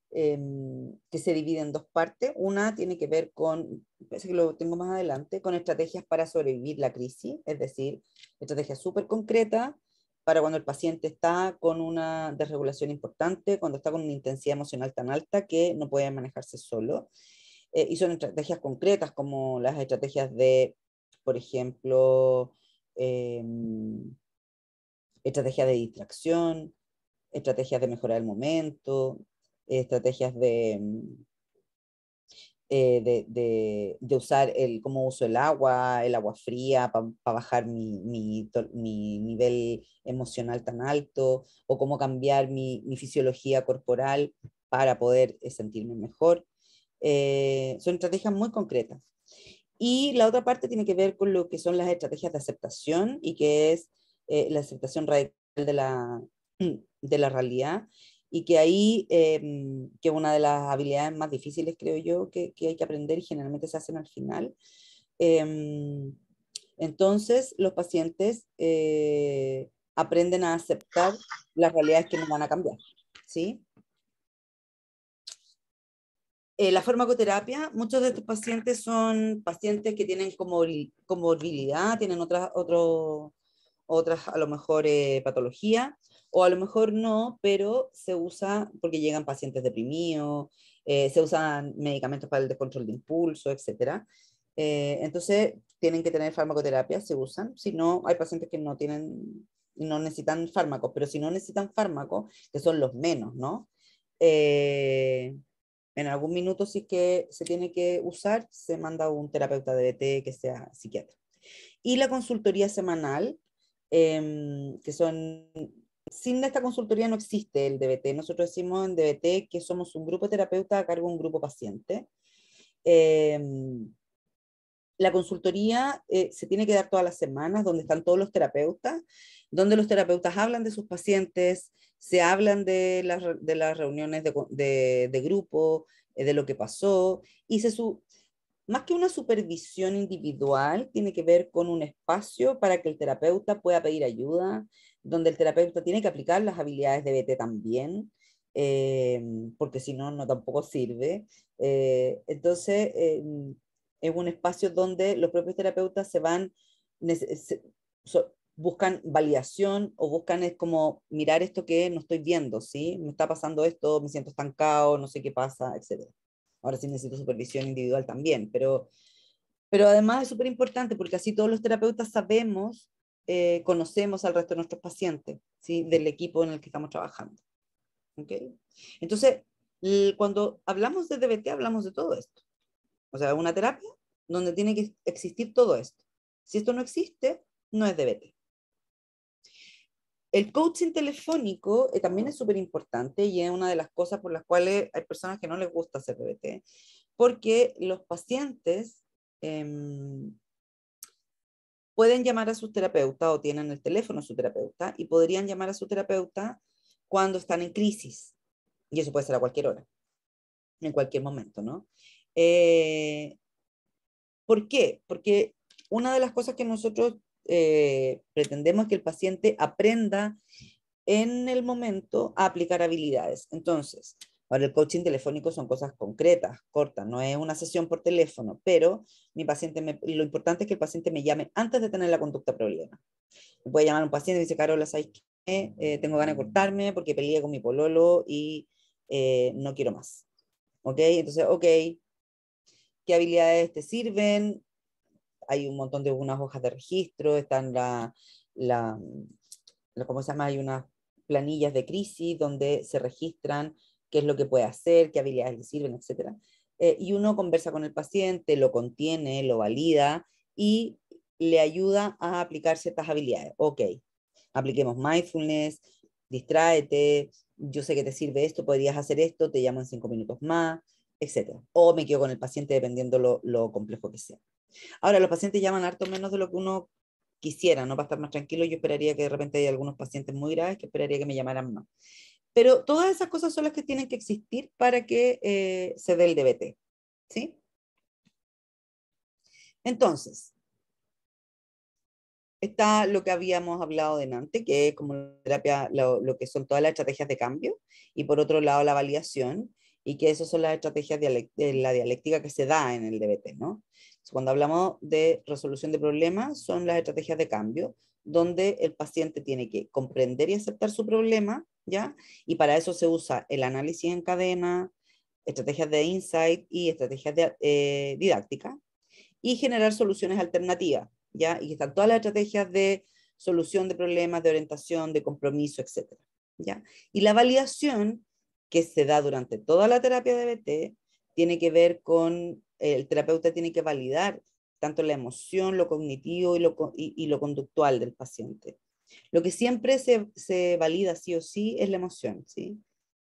que se divide en 2 partes. Una tiene que ver con, parece que lo tengo más adelante, con estrategias para sobrevivir la crisis, es decir, estrategias súper concretas para cuando el paciente está con una desregulación importante, cuando está con una intensidad emocional tan alta que no puede manejarse solo. Y son estrategias concretas como las estrategias de, por ejemplo, eh, estrategias de distracción, estrategias de mejorar el momento, estrategias de usar cómo uso el agua fría para bajar mi nivel emocional tan alto, o cómo cambiar mi fisiología corporal para poder sentirme mejor. Son estrategias muy concretas. Y la otra parte tiene que ver con lo que son las estrategias de aceptación y que es la aceptación radical de la realidad, y que ahí, que es una de las habilidades más difíciles, creo yo, que hay que aprender y generalmente se hacen al final. Entonces, los pacientes aprenden a aceptar las realidades que no van a cambiar, ¿sí? La farmacoterapia, muchos de estos pacientes son pacientes que tienen comorbilidad, tienen otras a lo mejor patologías, o a lo mejor no, pero se usa porque llegan pacientes deprimidos, se usan medicamentos para el descontrol de impulso, etcétera. Entonces, tienen que tener farmacoterapia, se usan. Si no, hay pacientes que no tienen, no necesitan fármacos, pero si no necesitan fármacos, que son los menos, ¿no? En algún minuto sí que se tiene que usar, se manda un terapeuta de DBT que sea psiquiatra. Y la consultoría semanal, que son, sin esta consultoría no existe el DBT. Nosotros decimos en DBT que somos un grupo terapeuta a cargo de un grupo paciente. Eh, la consultoría se tiene que dar todas las semanas, donde están todos los terapeutas, donde los terapeutas hablan de sus pacientes, se hablan de las reuniones de grupo, de lo que pasó, y más que una supervisión individual, tiene que ver con un espacio para que el terapeuta pueda pedir ayuda, donde el terapeuta tiene que aplicar las habilidades de BT también, eh, porque si no, no tampoco sirve. Entonces, es un espacio donde los propios terapeutas se van, buscan validación o buscan es como mirar esto que no estoy viendo, ¿sí? Me está pasando esto, me siento estancado, no sé qué pasa, etcétera. Ahora sí necesito supervisión individual también, pero además es súper importante porque así todos los terapeutas sabemos, conocemos al resto de nuestros pacientes, ¿sí? Del equipo en el que estamos trabajando. ¿Okay? Entonces, cuando hablamos de DBT, hablamos de todo esto. O sea, una terapia donde tiene que existir todo esto. Si esto no existe, no es DBT. El coaching telefónico también es súper importante y es una de las cosas por las cuales hay personas que no les gusta hacer DBT, porque los pacientes eh, pueden llamar a su terapeuta o tienen el teléfono de su terapeuta y podrían llamar a su terapeuta cuando están en crisis. Y eso puede ser a cualquier hora, en cualquier momento, ¿no? Eh, ¿Por qué? Porque una de las cosas que nosotros pretendemos es que el paciente aprenda en el momento a aplicar habilidades. Entonces, ahora el coaching telefónico son cosas concretas, cortas, no es una sesión por teléfono, pero lo importante es que el paciente me llame antes de tener la conducta problema. Me puede llamar un paciente y dice, Carola, ¿sabes qué? Tengo ganas de cortarme porque peleé con mi pololo y no quiero más. ¿Ok? Entonces, ok, ¿qué habilidades te sirven? Hay un montón de unas hojas de registro, están la, ¿cómo se llama? Hay unas planillas de crisis donde se registran qué es lo que puede hacer, qué habilidades le sirven, etc. Y uno conversa con el paciente, lo contiene, lo valida y le ayuda a aplicar ciertas habilidades. Ok, apliquemos mindfulness, distráete, yo sé que te sirve esto, podrías hacer esto, te llamo en 5 minutos más, etc. O me quedo con el paciente dependiendo lo complejo que sea. Ahora, los pacientes llaman harto menos de lo que uno quisiera, ¿no? Para estar más tranquilo, yo esperaría que de repente hay algunos pacientes muy graves que esperaría que me llamaran más. Pero todas esas cosas son las que tienen que existir para que se dé el DBT, ¿sí? Entonces, está lo que habíamos hablado delante, que es como terapia, lo que son todas las estrategias de cambio, y por otro lado la validación, y que esas son las estrategias de la dialéctica que se da en el DBT, ¿no? Cuando hablamos de resolución de problemas, son las estrategias de cambio, donde el paciente tiene que comprender y aceptar su problema, ¿ya? Y para eso se usa el análisis en cadena, estrategias de insight y estrategias didácticas, y generar soluciones alternativas, ¿ya? Y están todas las estrategias de solución de problemas, de orientación, de compromiso, etcétera, ¿ya? Y la validación que se da durante toda la terapia de BT tiene que ver con, el terapeuta tiene que validar tanto la emoción, lo cognitivo y lo conductual del paciente. Lo que siempre se valida sí o sí es la emoción, ¿sí?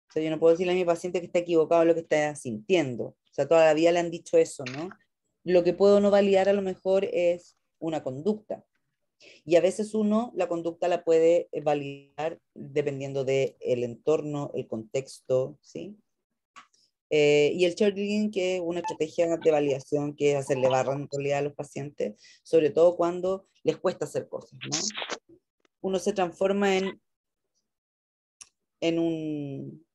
O sea, yo no puedo decirle a mi paciente que está equivocado en lo que está sintiendo. O sea, toda la vida le han dicho eso, ¿no? Lo que puedo no validar a lo mejor es una conducta. Y a veces uno la conducta la puede validar dependiendo del entorno, el contexto, ¿sí? Y el cheerleading, que es una estrategia de validación que es hacerle barra en realidad a los pacientes, sobre todo cuando les cuesta hacer cosas, ¿no? Uno se transforma en un,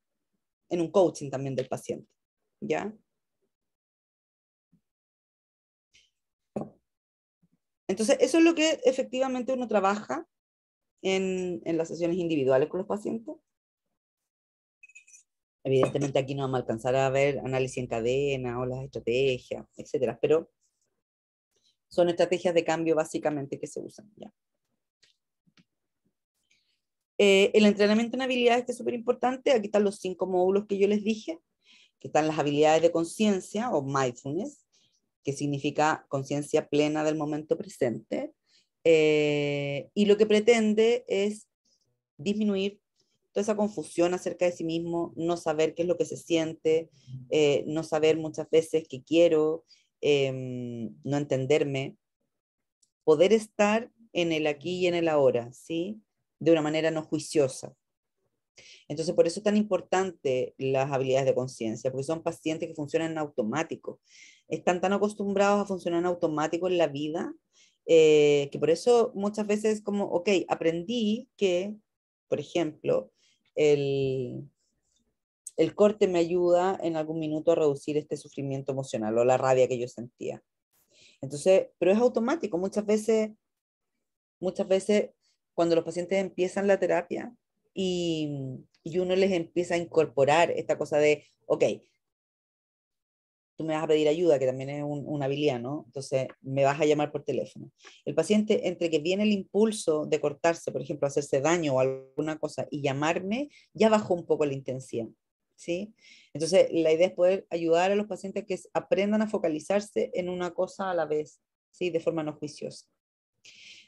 en un coaching también del paciente, ¿ya? Entonces, eso es lo que efectivamente uno trabaja en las sesiones individuales con los pacientes. Evidentemente aquí no vamos a alcanzar a ver análisis en cadena o las estrategias, etcétera, pero son estrategias de cambio básicamente que se usan ya. El entrenamiento en habilidades, que es súper importante. Aquí están los 5 módulos que yo les dije, que están las habilidades de conciencia o mindfulness, que significa conciencia plena del momento presente. Y lo que pretende es disminuir toda esa confusión acerca de sí mismo, no saber qué es lo que se siente, no saber muchas veces qué quiero, no entenderme, poder estar en el aquí y en el ahora, ¿sí? De una manera no juiciosa. Entonces, por eso es tan importante las habilidades de conciencia, porque son pacientes que funcionan en automático. Están tan acostumbrados a funcionar en automático en la vida, que por eso muchas veces como, ok, aprendí que, por ejemplo, el, el corte me ayuda en algún minuto a reducir este sufrimiento emocional o la rabia que yo sentía. Entonces, pero es automático. Muchas veces cuando los pacientes empiezan la terapia y uno les empieza a incorporar esta cosa de, ok, tú me vas a pedir ayuda, que también es una habilidad, ¿no? Entonces, me vas a llamar por teléfono. El paciente, entre que viene el impulso de cortarse, por ejemplo, hacerse daño o alguna cosa, y llamarme, ya bajó un poco la intención, ¿sí? Entonces, la idea es poder ayudar a los pacientes que aprendan a focalizarse en una cosa a la vez, ¿sí? De forma no juiciosa.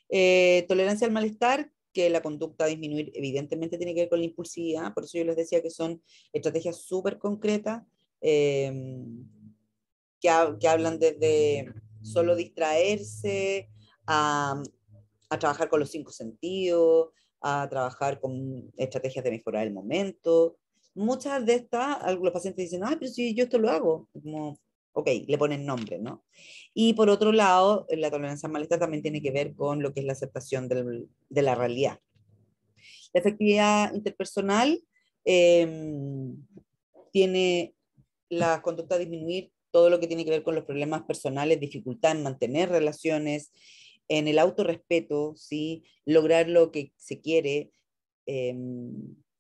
Tolerancia al malestar, que la conducta a disminuir evidentemente tiene que ver con la impulsividad, por eso yo les decía que son estrategias súper concretas, eh, que hablan desde solo distraerse, a, a trabajar con los 5 sentidos, a trabajar con estrategias de mejorar el momento. Muchas de estas, algunos pacientes dicen, ah, pero si yo esto lo hago, como, ok, le ponen nombre, ¿no? Y por otro lado, la tolerancia al malestar también tiene que ver con lo que es la aceptación de la realidad. La efectividad interpersonal eh, tiene la conducta a disminuir todo lo que tiene que ver con los problemas personales, dificultad en mantener relaciones, en el autorrespeto, ¿sí? Lograr lo que se quiere, eh,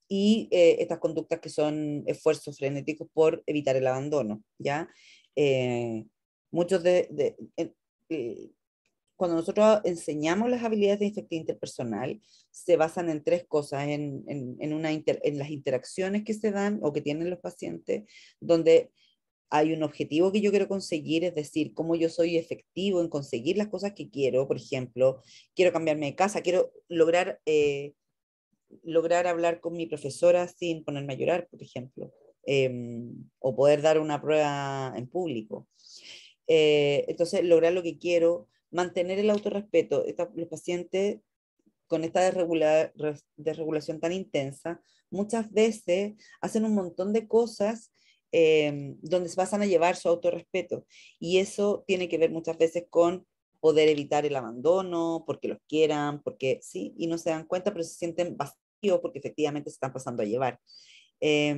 y estas conductas que son esfuerzos frenéticos por evitar el abandono, ¿ya? Eh, muchos cuando nosotros enseñamos las habilidades de efectividad interpersonal, se basan en 3 cosas, en las interacciones que se dan o que tienen los pacientes, donde hay un objetivo que yo quiero conseguir, es decir, cómo yo soy efectivo en conseguir las cosas que quiero. Por ejemplo, quiero cambiarme de casa, quiero lograr hablar con mi profesora sin ponerme a llorar, por ejemplo, o poder dar una prueba en público. Entonces, lograr lo que quiero, mantener el autorrespeto. Los pacientes con esta desregulación tan intensa, muchas veces hacen un montón de cosas donde se pasan a llevar su autorrespeto. Y eso tiene que ver muchas veces con poder evitar el abandono, porque los quieran, porque sí, y no se dan cuenta, pero se sienten vacíos porque efectivamente se están pasando a llevar. Eh,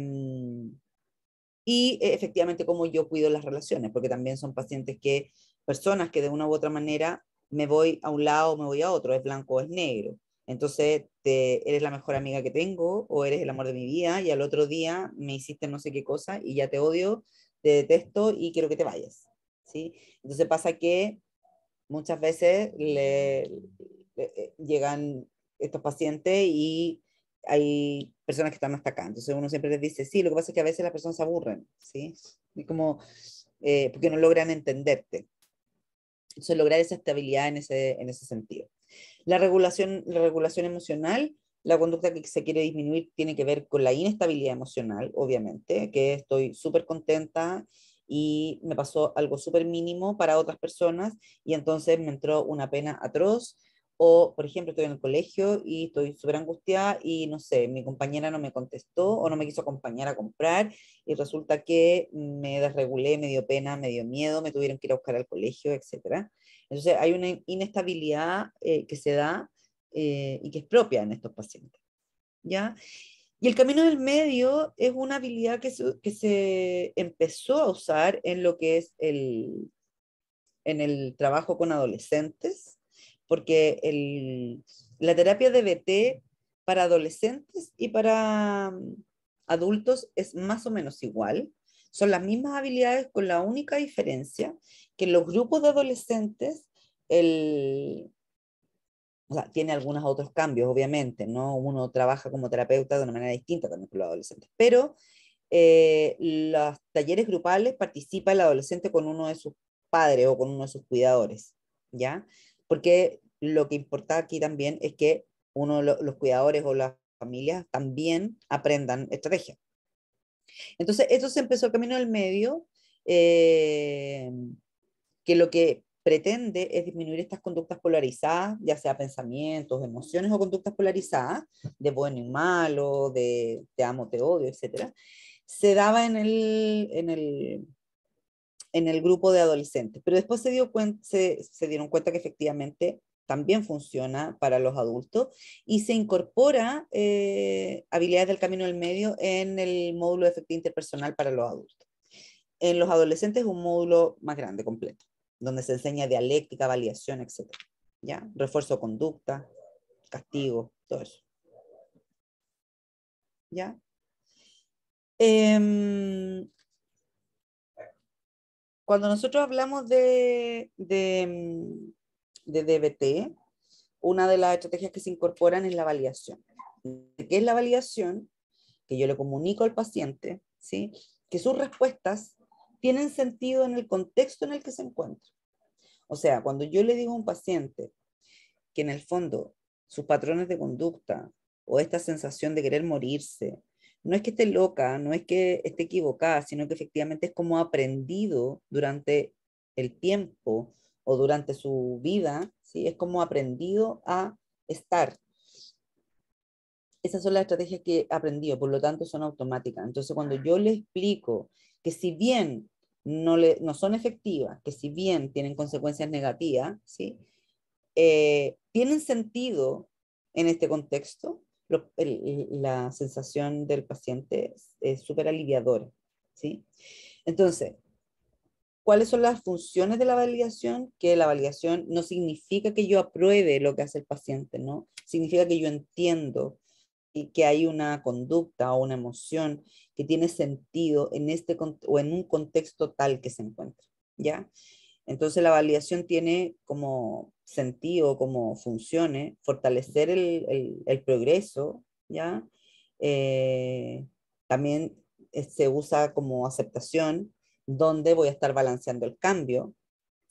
y efectivamente cómo yo cuido las relaciones, porque también son personas que de una u otra manera me voy a un lado o me voy a otro, es blanco o es negro. Entonces, eres la mejor amiga que tengo o eres el amor de mi vida y al otro día me hiciste no sé qué cosa y ya te odio, te detesto y quiero que te vayas, ¿sí? Entonces pasa que muchas veces llegan estos pacientes y hay personas que están hasta acá. Entonces uno siempre les dice, sí, lo que pasa es que a veces las personas se aburren, ¿sí? Y como, porque no logran entenderte. Entonces lograr esa estabilidad en ese sentido. La regulación emocional, la conducta que se quiere disminuir tiene que ver con la inestabilidad emocional, obviamente, que estoy súper contenta y me pasó algo súper mínimo para otras personas y entonces me entró una pena atroz. O, por ejemplo, estoy en el colegio y estoy súper angustiada y no sé, mi compañera no me contestó o no me quiso acompañar a comprar y resulta que me desregulé, me dio pena, me dio miedo, me tuvieron que ir a buscar al colegio, etcétera. Entonces hay una inestabilidad que se da y que es propia en estos pacientes, ¿ya? Y el camino del medio es una habilidad que se empezó a usar en lo que es en el trabajo con adolescentes, porque la terapia DBT para adolescentes y para adultos es más o menos igual. Son las mismas habilidades con la única diferencia que en los grupos de adolescentes o sea, tiene algunos otros cambios, obviamente, ¿no? Uno trabaja como terapeuta de una manera distinta también con los adolescentes, pero los talleres grupales participa el adolescente con uno de sus padres o con uno de sus cuidadores, ¿ya? Porque lo que importa aquí también es que los cuidadores o las familias también aprendan estrategia. Entonces, esto se empezó el camino del medio, eh, que lo que pretende es disminuir estas conductas polarizadas, ya sea pensamientos, emociones o conductas polarizadas, de bueno y malo, de te amo, te odio, etcétera, se daba en el grupo de adolescentes, pero después se dieron cuenta que efectivamente también funciona para los adultos y se incorpora habilidades del camino del medio en el módulo de efectividad interpersonal para los adultos. En los adolescentes es un módulo más grande, completo, donde se enseña dialéctica, validación, etc. ¿Ya? Refuerzo de conducta, castigo, todo eso. ¿Ya? Cuando nosotros hablamos de DBT, una de las estrategias que se incorporan es la validación. ¿Qué es la validación? Que yo le comunico al paciente, ¿sí? Que sus respuestas tienen sentido en el contexto en el que se encuentra. O sea, cuando yo le digo a un paciente que en el fondo sus patrones de conducta o esta sensación de querer morirse, no es que esté loca, no es que esté equivocada, sino que efectivamente es como ha aprendido durante el tiempo o durante su vida, ¿sí? Es como ha aprendido a estar. Esas son las estrategias que he aprendido, por lo tanto son automáticas. Entonces, cuando yo le explico que si bien no son efectivas, que si bien tienen consecuencias negativas, ¿sí? Tienen sentido en este contexto, la sensación del paciente es súper aliviadora, ¿sí? Entonces, ¿cuáles son las funciones de la validación? Que la validación no significa que yo apruebe lo que hace el paciente, ¿no? Significa que yo entiendo y que hay una conducta o una emoción que tiene sentido en o en un contexto tal que se encuentra, ¿ya? Entonces la validación tiene como sentido, como funciones, fortalecer el progreso, ¿ya? Eh, También se usa como aceptación, donde voy a estar balanceando el cambio,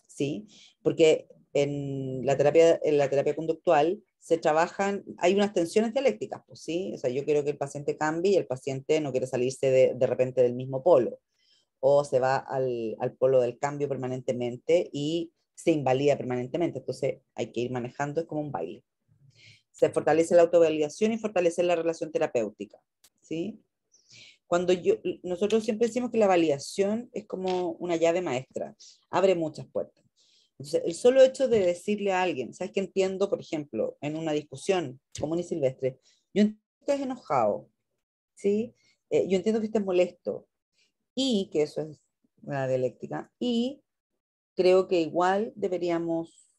¿sí? Porque en la terapia conductual se trabajan, hay unas tensiones dialécticas, pues, ¿sí? O sea, yo quiero que el paciente cambie y el paciente no quiere salirse de repente del mismo polo o se va al polo del cambio permanentemente y se invalida permanentemente. Entonces hay que ir manejando, es como un baile. Se fortalece la autovalidación y fortalece la relación terapéutica, ¿sí? Nosotros siempre decimos que la validación es como una llave maestra, abre muchas puertas. Entonces, el solo hecho de decirle a alguien, ¿sabes qué entiendo, por ejemplo, en una discusión común y silvestre? Yo entiendo que estés enojado, ¿sí? Yo entiendo que estés molesto, y que eso es la dialéctica, y creo que igual deberíamos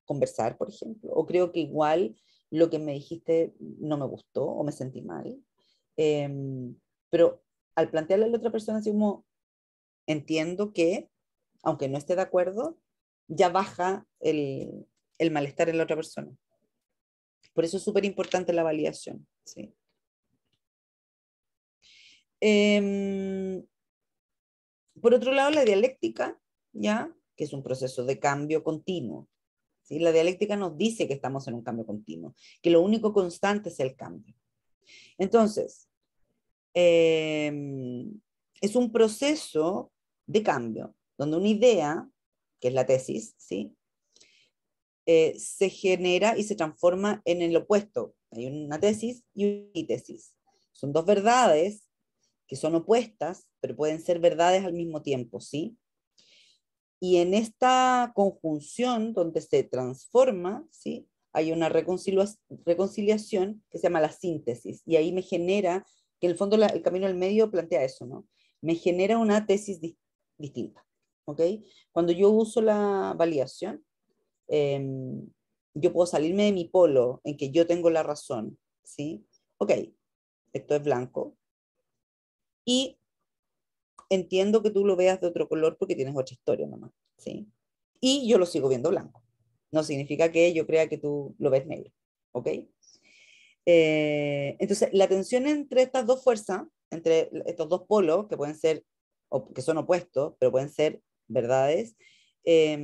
conversar, por ejemplo, o creo que igual lo que me dijiste no me gustó o me sentí mal. Pero al plantearle a la otra persona así como, entiendo que, aunque no esté de acuerdo, ya baja el malestar en la otra persona. Por eso es súper importante la validación, ¿sí? Por otro lado, la dialéctica, ¿ya? Que es un proceso de cambio continuo. ¿Sí? La dialéctica nos dice que estamos en un cambio continuo, que lo único constante es el cambio. Entonces, es un proceso de cambio, donde una idea, que es la tesis, ¿sí? Se genera y se transforma en el opuesto. Hay una tesis y una antítesis. Son dos verdades que son opuestas, pero pueden ser verdades al mismo tiempo, ¿sí? Y en esta conjunción donde se transforma, ¿sí? Hay una reconciliación que se llama la síntesis, y ahí me genera, que en el fondo el camino del medio plantea eso, ¿no? Me genera una tesis distinta, ¿ok? Cuando yo uso la validación, eh, yo puedo salirme de mi polo en que yo tengo la razón, ¿sí? Ok, esto es blanco. Y entiendo que tú lo veas de otro color porque tienes otra historia nomás, ¿sí? Y yo lo sigo viendo blanco. No significa que yo crea que tú lo ves negro, ¿ok? Entonces, la tensión entre estas dos fuerzas, entre estos dos polos, que pueden ser, o que son opuestos, pero pueden ser verdades, eh,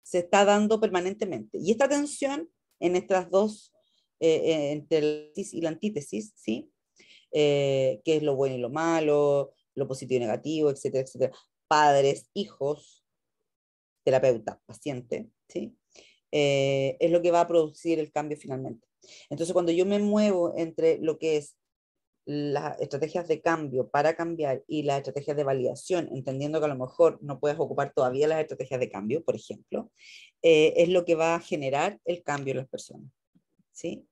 se está dando permanentemente. Y esta tensión en estas dos, entre la tesis y la antítesis, ¿sí? Qué es lo bueno y lo malo, lo positivo y negativo, etcétera, etcétera. Padres, hijos, terapeuta, paciente, ¿sí? Es lo que va a producir el cambio finalmente. Entonces, cuando yo me muevo entre lo que es las estrategias de cambio para cambiar y las estrategias de validación, entendiendo que a lo mejor no puedes ocupar todavía las estrategias de cambio, por ejemplo, es lo que va a generar el cambio en las personas, ¿sí?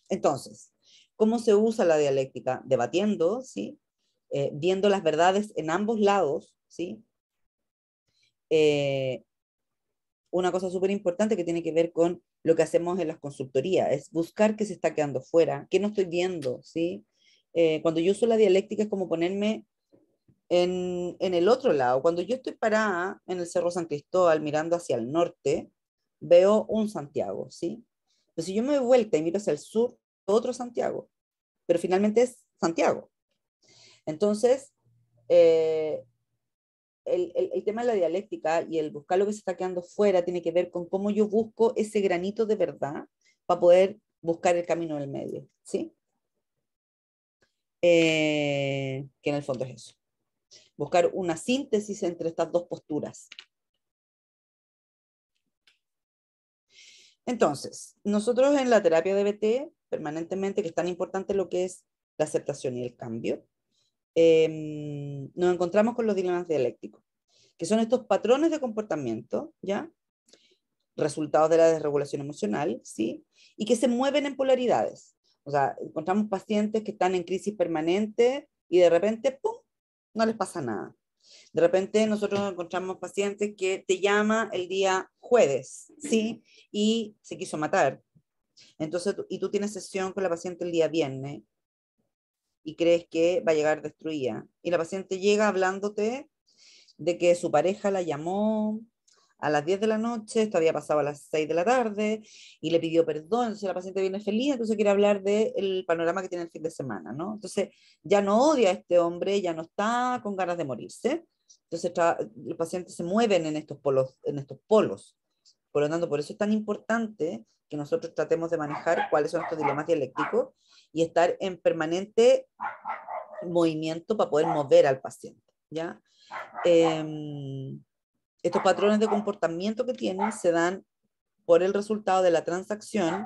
Entonces, ¿cómo se usa la dialéctica? Debatiendo, ¿sí? Viendo las verdades en ambos lados, ¿sí? Eh, una cosa súper importante que tiene que ver con lo que hacemos en las consultorías, es buscar qué se está quedando fuera, qué no estoy viendo, ¿sí? Cuando yo uso la dialéctica es como ponerme en el otro lado. Cuando yo estoy parada en el Cerro San Cristóbal mirando hacia el norte, veo un Santiago, ¿sí? Pero si yo me doy vuelta y miro hacia el sur, otro Santiago, pero finalmente es Santiago. Entonces, eh, el tema de la dialéctica y el buscar lo que se está quedando fuera tiene que ver con cómo yo busco ese granito de verdad para poder buscar el camino del medio, ¿sí? Que en el fondo es eso. Buscar una síntesis entre estas dos posturas. Entonces, nosotros en la terapia de BT, permanentemente, que es tan importante lo que es la aceptación y el cambio, nos encontramos con los dilemas dialécticos, que son estos patrones de comportamiento, ¿ya? Resultados de la desregulación emocional, ¿sí? Y que se mueven en polaridades. O sea, encontramos pacientes que están en crisis permanente y de repente, ¡pum!, no les pasa nada. De repente nosotros encontramos pacientes que te llama el día jueves, ¿sí? Y se quiso matar. Entonces, y tú tienes sesión con la paciente el día viernes y crees que va a llegar destruida. Y la paciente llega hablándote de que su pareja la llamó a las 10 de la noche, esto había pasado a las 6 de la tarde, y le pidió perdón, entonces la paciente viene feliz, entonces quiere hablar del panorama que tiene el fin de semana, ¿no? Entonces ya no odia a este hombre, ya no está con ganas de morirse, entonces los pacientes se mueven en estos polos, en estos polos. Por lo tanto, por eso es tan importante que nosotros tratemos de manejar cuáles son estos dilemas dialécticos y estar en permanente movimiento para poder mover al paciente, ¿ya? Estos patrones de comportamiento que tienen se dan por el resultado de la transacción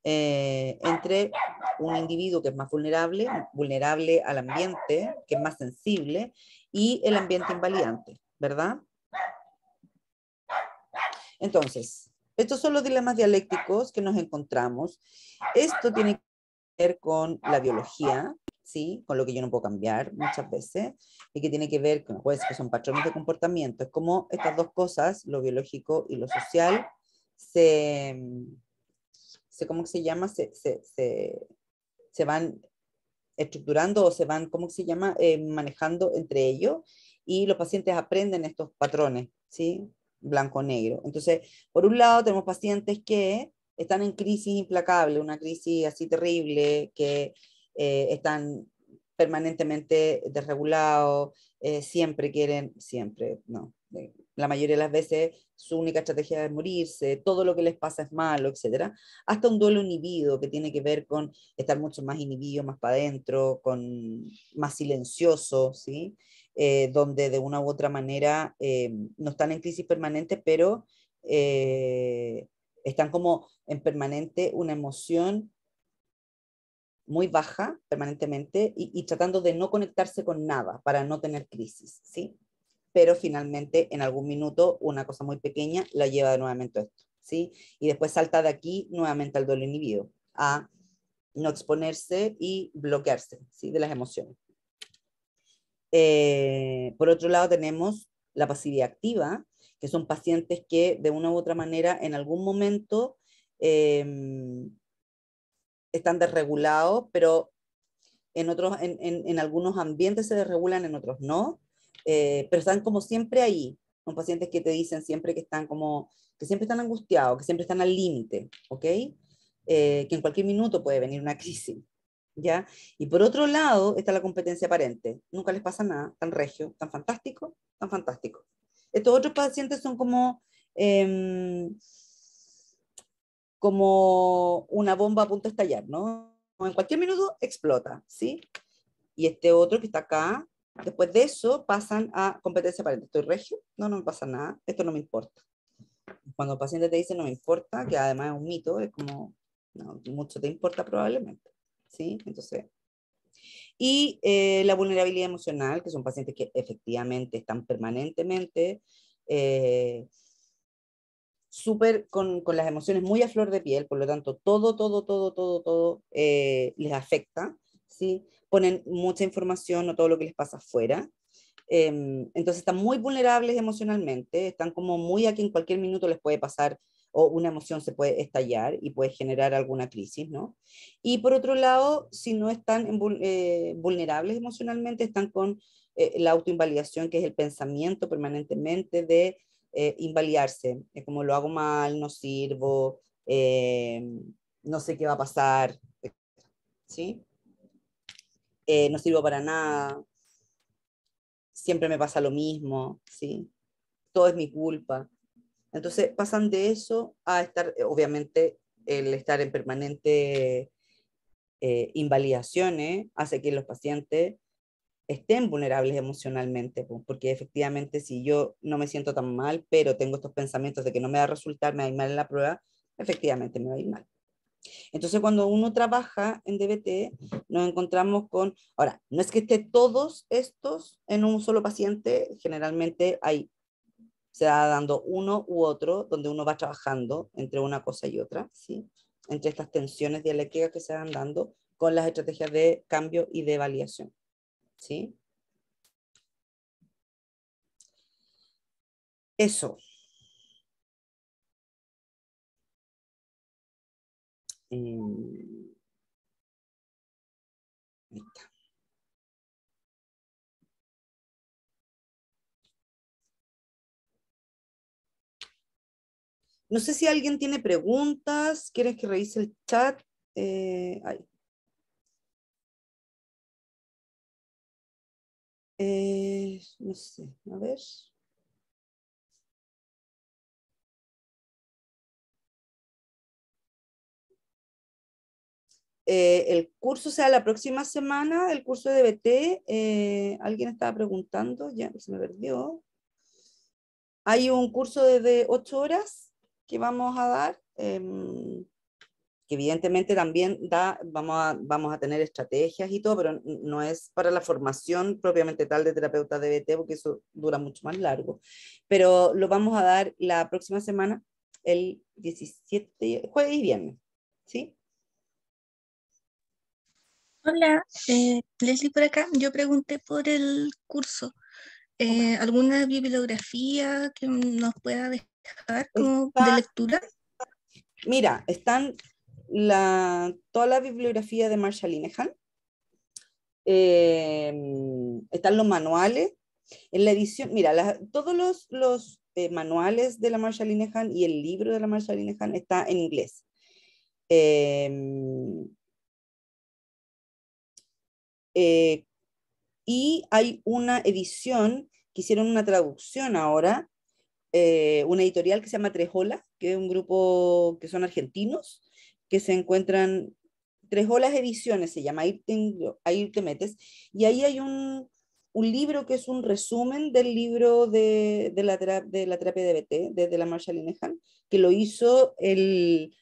entre un individuo que es más vulnerable, vulnerable al ambiente, que es más sensible, y el ambiente invalidante, ¿verdad? Entonces, estos son los dilemas dialécticos que nos encontramos. Esto tiene que ver con la biología, ¿sí? Con lo que yo no puedo cambiar muchas veces, y que tiene que ver con, pues, que son patrones de comportamiento. Es como estas dos cosas, lo biológico y lo social, se, ¿cómo se llama? Se van estructurando o se van, ¿cómo se llama? Manejando entre ellos, y los pacientes aprenden estos patrones, ¿sí? Blanco-negro. Entonces, por un lado tenemos pacientes que están en crisis implacable, una crisis así terrible, que están permanentemente desregulados, siempre quieren, siempre, no, la mayoría de las veces su única estrategia es morirse, todo lo que les pasa es malo, etcétera, hasta un duelo inhibido que tiene que ver con estar mucho más inhibido, más para adentro, con más silencioso, ¿sí? Donde de una u otra manera no están en crisis permanente, pero están como en permanente una emoción muy baja permanentemente y tratando de no conectarse con nada para no tener crisis, ¿sí? Pero finalmente en algún minuto una cosa muy pequeña la lleva de nuevamente a esto, ¿sí? Y después salta de aquí nuevamente al duelo inhibido, a no exponerse y bloquearse, ¿sí? De las emociones. Por otro lado tenemos la pasividad activa, que son pacientes que de una u otra manera en algún momento están desregulados, pero en algunos ambientes se desregulan, en otros no, pero están como siempre ahí. Son pacientes que te dicen siempre que están como, que siempre están angustiados, que siempre están al límite, ¿ok? Que en cualquier minuto puede venir una crisis, ¿ya? Y por otro lado está la competencia aparente. Nunca les pasa nada, tan regio, tan fantástico, tan fantástico. Estos otros pacientes son eh, como una bomba a punto de estallar, ¿no? En cualquier minuto explota, ¿sí? Y este otro que está acá, después de eso pasan a competencia aparente. ¿Estoy regio? No, no me pasa nada, esto no me importa. Cuando el paciente te dice no me importa, que además es un mito, es como, no, mucho te importa probablemente, ¿sí? Entonces, y la vulnerabilidad emocional, que son pacientes que efectivamente están permanentemente súper con las emociones muy a flor de piel, por lo tanto, todo les afecta, ¿sí? Ponen mucha información o todo lo que les pasa afuera. Entonces están muy vulnerables emocionalmente, están como muy a que en cualquier minuto les puede pasar o una emoción se puede estallar y puede generar alguna crisis, ¿no? Y por otro lado, si no están vulnerables emocionalmente, están con la autoinvalidación, que es el pensamiento permanentemente de invalidarse, es como lo hago mal, no sirvo, no sé qué va a pasar, ¿sí? No sirvo para nada, siempre me pasa lo mismo, ¿sí? Todo es mi culpa. Entonces pasan de eso a estar, obviamente, el estar en permanente invalidaciones hace que los pacientes estén vulnerables emocionalmente, pues, porque efectivamente si yo no me siento tan mal, pero tengo estos pensamientos de que no me va a resultar, me va a ir mal en la prueba, efectivamente me va a ir mal. Entonces, cuando uno trabaja en DBT, nos encontramos con, ahora, no es que esté todos estos en un solo paciente, generalmente se va dando uno u otro, donde uno va trabajando entre una cosa y otra, ¿sí? Entre estas tensiones dialécticas que se van dando con las estrategias de cambio y de validación, ¿sí? Eso. Ahí está. No sé si alguien tiene preguntas, quieres que revise el chat. Ay. No sé, a ver. El curso sea la próxima semana, el curso de DBT. Alguien estaba preguntando, ya se me perdió. Hay un curso de 8 horas que vamos a dar, que evidentemente también vamos a tener estrategias y todo, pero no es para la formación propiamente tal de terapeuta DBT, porque eso dura mucho más largo. Pero lo vamos a dar la próxima semana, el 17, jueves y viernes, ¿sí? Hola, Leslie por acá. Yo pregunté por el curso. ¿Alguna bibliografía que nos pueda dejar como de Está, lectura? mira, toda la bibliografía de Marshall Linehan, están los manuales. En la edición, mira, todos los manuales de la Marshall Linehan y el libro de la Marshall Linehan está en inglés. Eh, eh, y hay una edición que hicieron una traducción ahora, una editorial que se llama Trejola, que es un grupo que son argentinos, que se encuentran, Trejolas Ediciones se llama, ahí te metes, y ahí hay un libro que es un resumen del libro de la terapia de DBT, desde la Marshall Linehan, que lo hizo el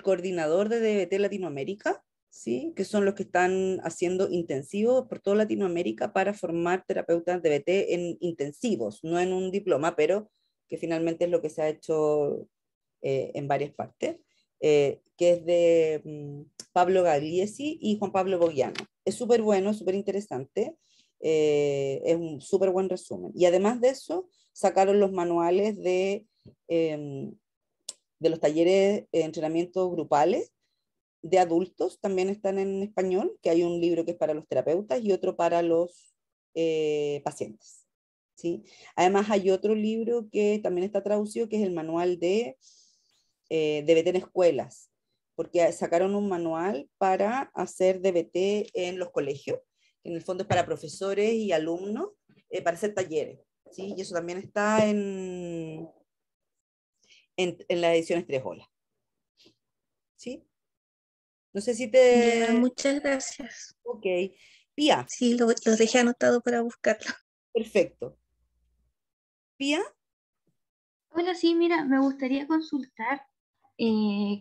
coordinador de DBT Latinoamérica, ¿sí? Que son los que están haciendo intensivos por toda Latinoamérica para formar terapeutas DBT en intensivos, no en un diploma, pero que finalmente es lo que se ha hecho en varias partes, que es de Pablo Gagliesi y Juan Pablo Bogiano. Es súper bueno, súper interesante. es un súper buen resumen. Y además de eso, sacaron los manuales de los talleres de entrenamiento grupales de adultos, también están en español, que hay un libro que es para los terapeutas y otro para los pacientes. ¿Sí? Además hay otro libro que también está traducido, que es el manual de DBT en escuelas, porque sacaron un manual para hacer DBT en los colegios, que en el fondo es para profesores y alumnos, para hacer talleres. ¿Sí? Y eso también está en las ediciones 3 olas. ¿Sí? No sé si Ya, te... muchas gracias. Ok. Pía, Sí, lo dejé anotado para buscarlo. perfecto. Pía, Hola, sí, mira, me gustaría consultar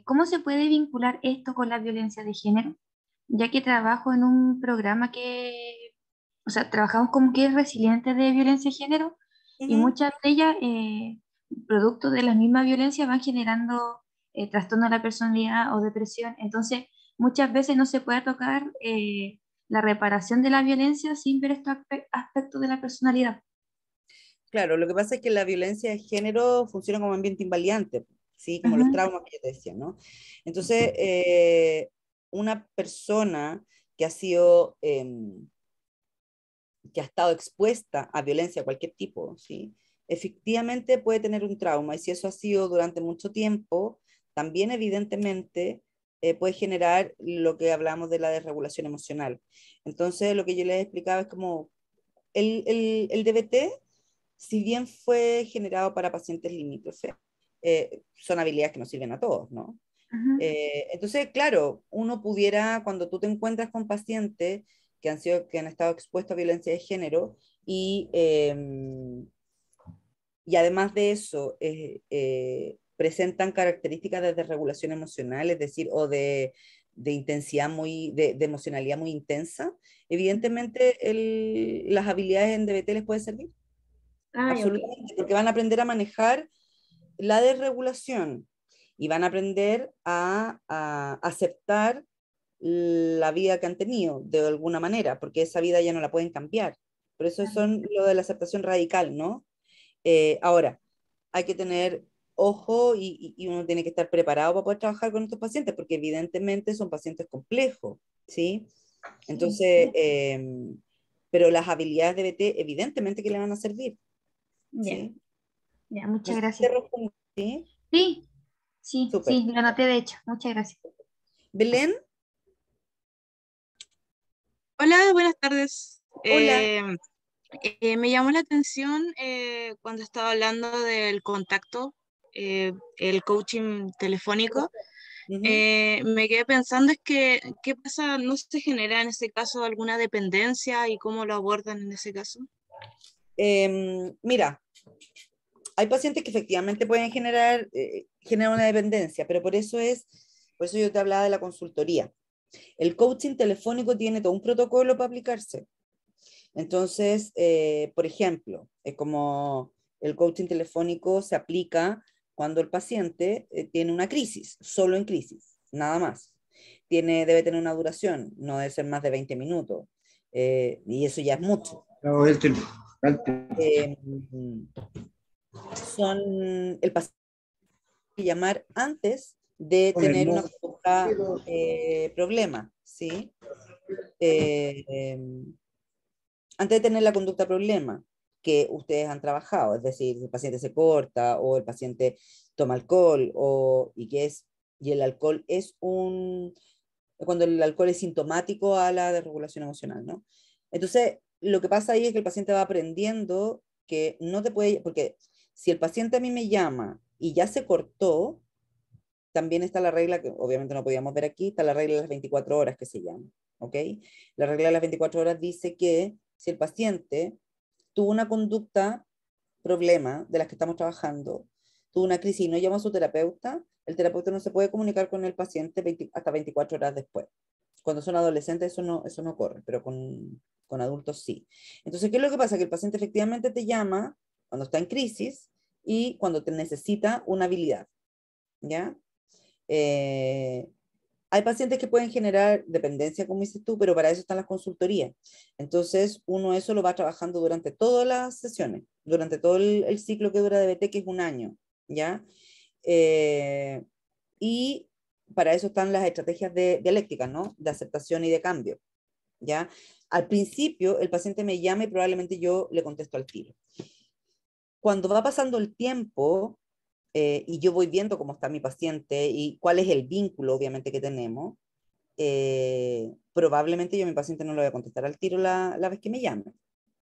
cómo se puede vincular esto con la violencia de género, ya que trabajo en un programa o sea, trabajamos como que es resiliente de violencia de género y muchas de ellas, producto de la misma violencia, van generando trastorno de la personalidad o depresión. Entonces, muchas veces no se puede tocar la reparación de la violencia sin ver estos aspectos de la personalidad. claro, lo que pasa es que la violencia de género funciona como ambiente invalidante, ¿sí? Como los Ujú. traumas que yo te decía, ¿no? Entonces, una persona que ha sido, que ha estado expuesta a violencia de cualquier tipo, ¿sí? Efectivamente puede tener un trauma, y si eso ha sido durante mucho tiempo, también evidentemente puede generar lo que hablamos de la desregulación emocional. Entonces, lo que yo les explicaba es como el DBT, si bien fue generado para pacientes limítrofes, son habilidades que nos sirven a todos, ¿no? Ujú. Entonces, claro, uno pudiera, cuando tú te encuentras con pacientes que han estado expuestos a violencia de género y además de eso presentan características de desregulación emocional, es decir, o de intensidad de emocionalidad muy intensa, evidentemente las habilidades en DBT les pueden servir, Ay, ok. absolutamente, porque van a aprender a manejar la desregulación y van a aprender a aceptar la vida que han tenido de alguna manera, porque esa vida ya no la pueden cambiar. Por eso son lo de la aceptación radical, ¿no? Ahora, hay que tener ojo y uno tiene que estar preparado para poder trabajar con estos pacientes, porque evidentemente son pacientes complejos, ¿sí? Sí. Entonces, pero las habilidades de BT evidentemente que le van a servir, Ya, ¿sí? ya, No muchas sé si te gracias. respondí, ¿sí? Sí, sí, Súper. sí, lo anoté de hecho. Muchas gracias. Belén, Hola, buenas tardes. hola. Me llamó la atención cuando estaba hablando del contacto, el coaching telefónico. Ujú. Me quedé pensando es que, ¿qué pasa? ¿No se genera en ese caso alguna dependencia y cómo lo abordan en ese caso? Mira, hay pacientes que efectivamente pueden generar una dependencia, pero por eso yo te hablaba de la consultoría. El coaching telefónico tiene todo un protocolo para aplicarse. Entonces, por ejemplo, es como el coaching telefónico se aplica cuando el paciente tiene una crisis, solo en crisis, nada más. Debe tener una duración, no debe ser más de 20 minutos, y eso ya es mucho. No, Eh, el paciente que llamar antes de tener una conducta problema, ¿sí? Eh, eh, antes de tener la conducta problema que ustedes han trabajado, es decir, el paciente se corta o el paciente toma alcohol y el alcohol cuando el alcohol es sintomático a la desregulación emocional, ¿no? Entonces, lo que pasa ahí es que el paciente va aprendiendo que no te puede, porque si el paciente a mí me llama y ya se cortó, también está la regla que obviamente no podíamos ver aquí, está la regla de las 24 horas que se llama, ¿ok? La regla de las 24 horas dice que si el paciente tuvo una conducta problema de las que estamos trabajando, tuvo una crisis y no llama a su terapeuta, el terapeuta no se puede comunicar con el paciente hasta 24 horas después. Cuando son adolescentes eso no ocurre, pero con adultos sí. Entonces, ¿qué es lo que pasa? Que el paciente efectivamente te llama cuando está en crisis y cuando te necesita una habilidad, ¿ya? Eh, Hay pacientes que pueden generar dependencia, como dices tú, pero para eso están las consultorías. Entonces, uno eso lo va trabajando durante todas las sesiones, durante todo el ciclo que dura DBT, que es un año, ¿ya? Eh, y para eso están las estrategias dialécticas, ¿no? De aceptación y de cambio, ¿ya? Al principio, el paciente me llama y probablemente yo le contesto al tiro. Cuando va pasando el tiempo, y yo voy viendo cómo está mi paciente y cuál es el vínculo, obviamente, que tenemos, probablemente yo a mi paciente no le voy a contestar al tiro la vez que me llame.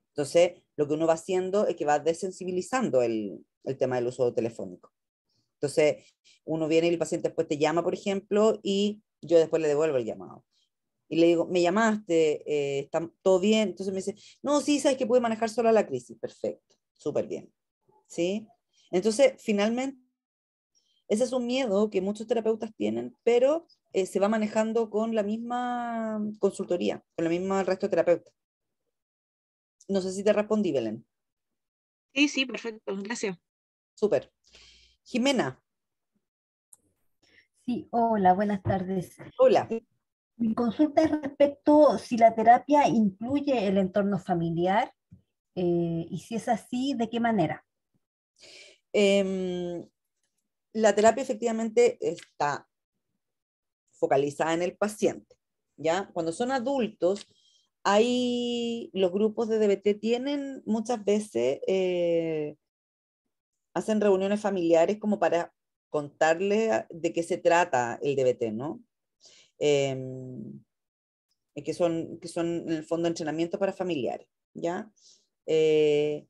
Entonces, lo que uno va haciendo es que va desensibilizando el tema del uso telefónico. Entonces, uno viene y el paciente después te llama, por ejemplo, y yo después le devuelvo el llamado. Y le digo, me llamaste, ¿está todo bien? Entonces me dice, no, sí, sabes que pude manejar sola la crisis. Perfecto, súper bien. ¿Sí? Entonces, finalmente, ese es un miedo que muchos terapeutas tienen, pero se va manejando con la misma consultoría, con la misma resto de terapeutas. No sé si te respondí, Belén. Sí, sí, perfecto, gracias. Súper. Jimena, Sí, hola, buenas tardes. hola. Mi consulta es respecto si la terapia incluye el entorno familiar y si es así, ¿de qué manera? Em, la terapia efectivamente está focalizada en el paciente, ¿ya? Cuando son adultos, los grupos de DBT tienen muchas veces, hacen reuniones familiares como para contarles de qué se trata el DBT, ¿no? Em, que son en el fondo entrenamientos para familiares, ¿ya? Eh,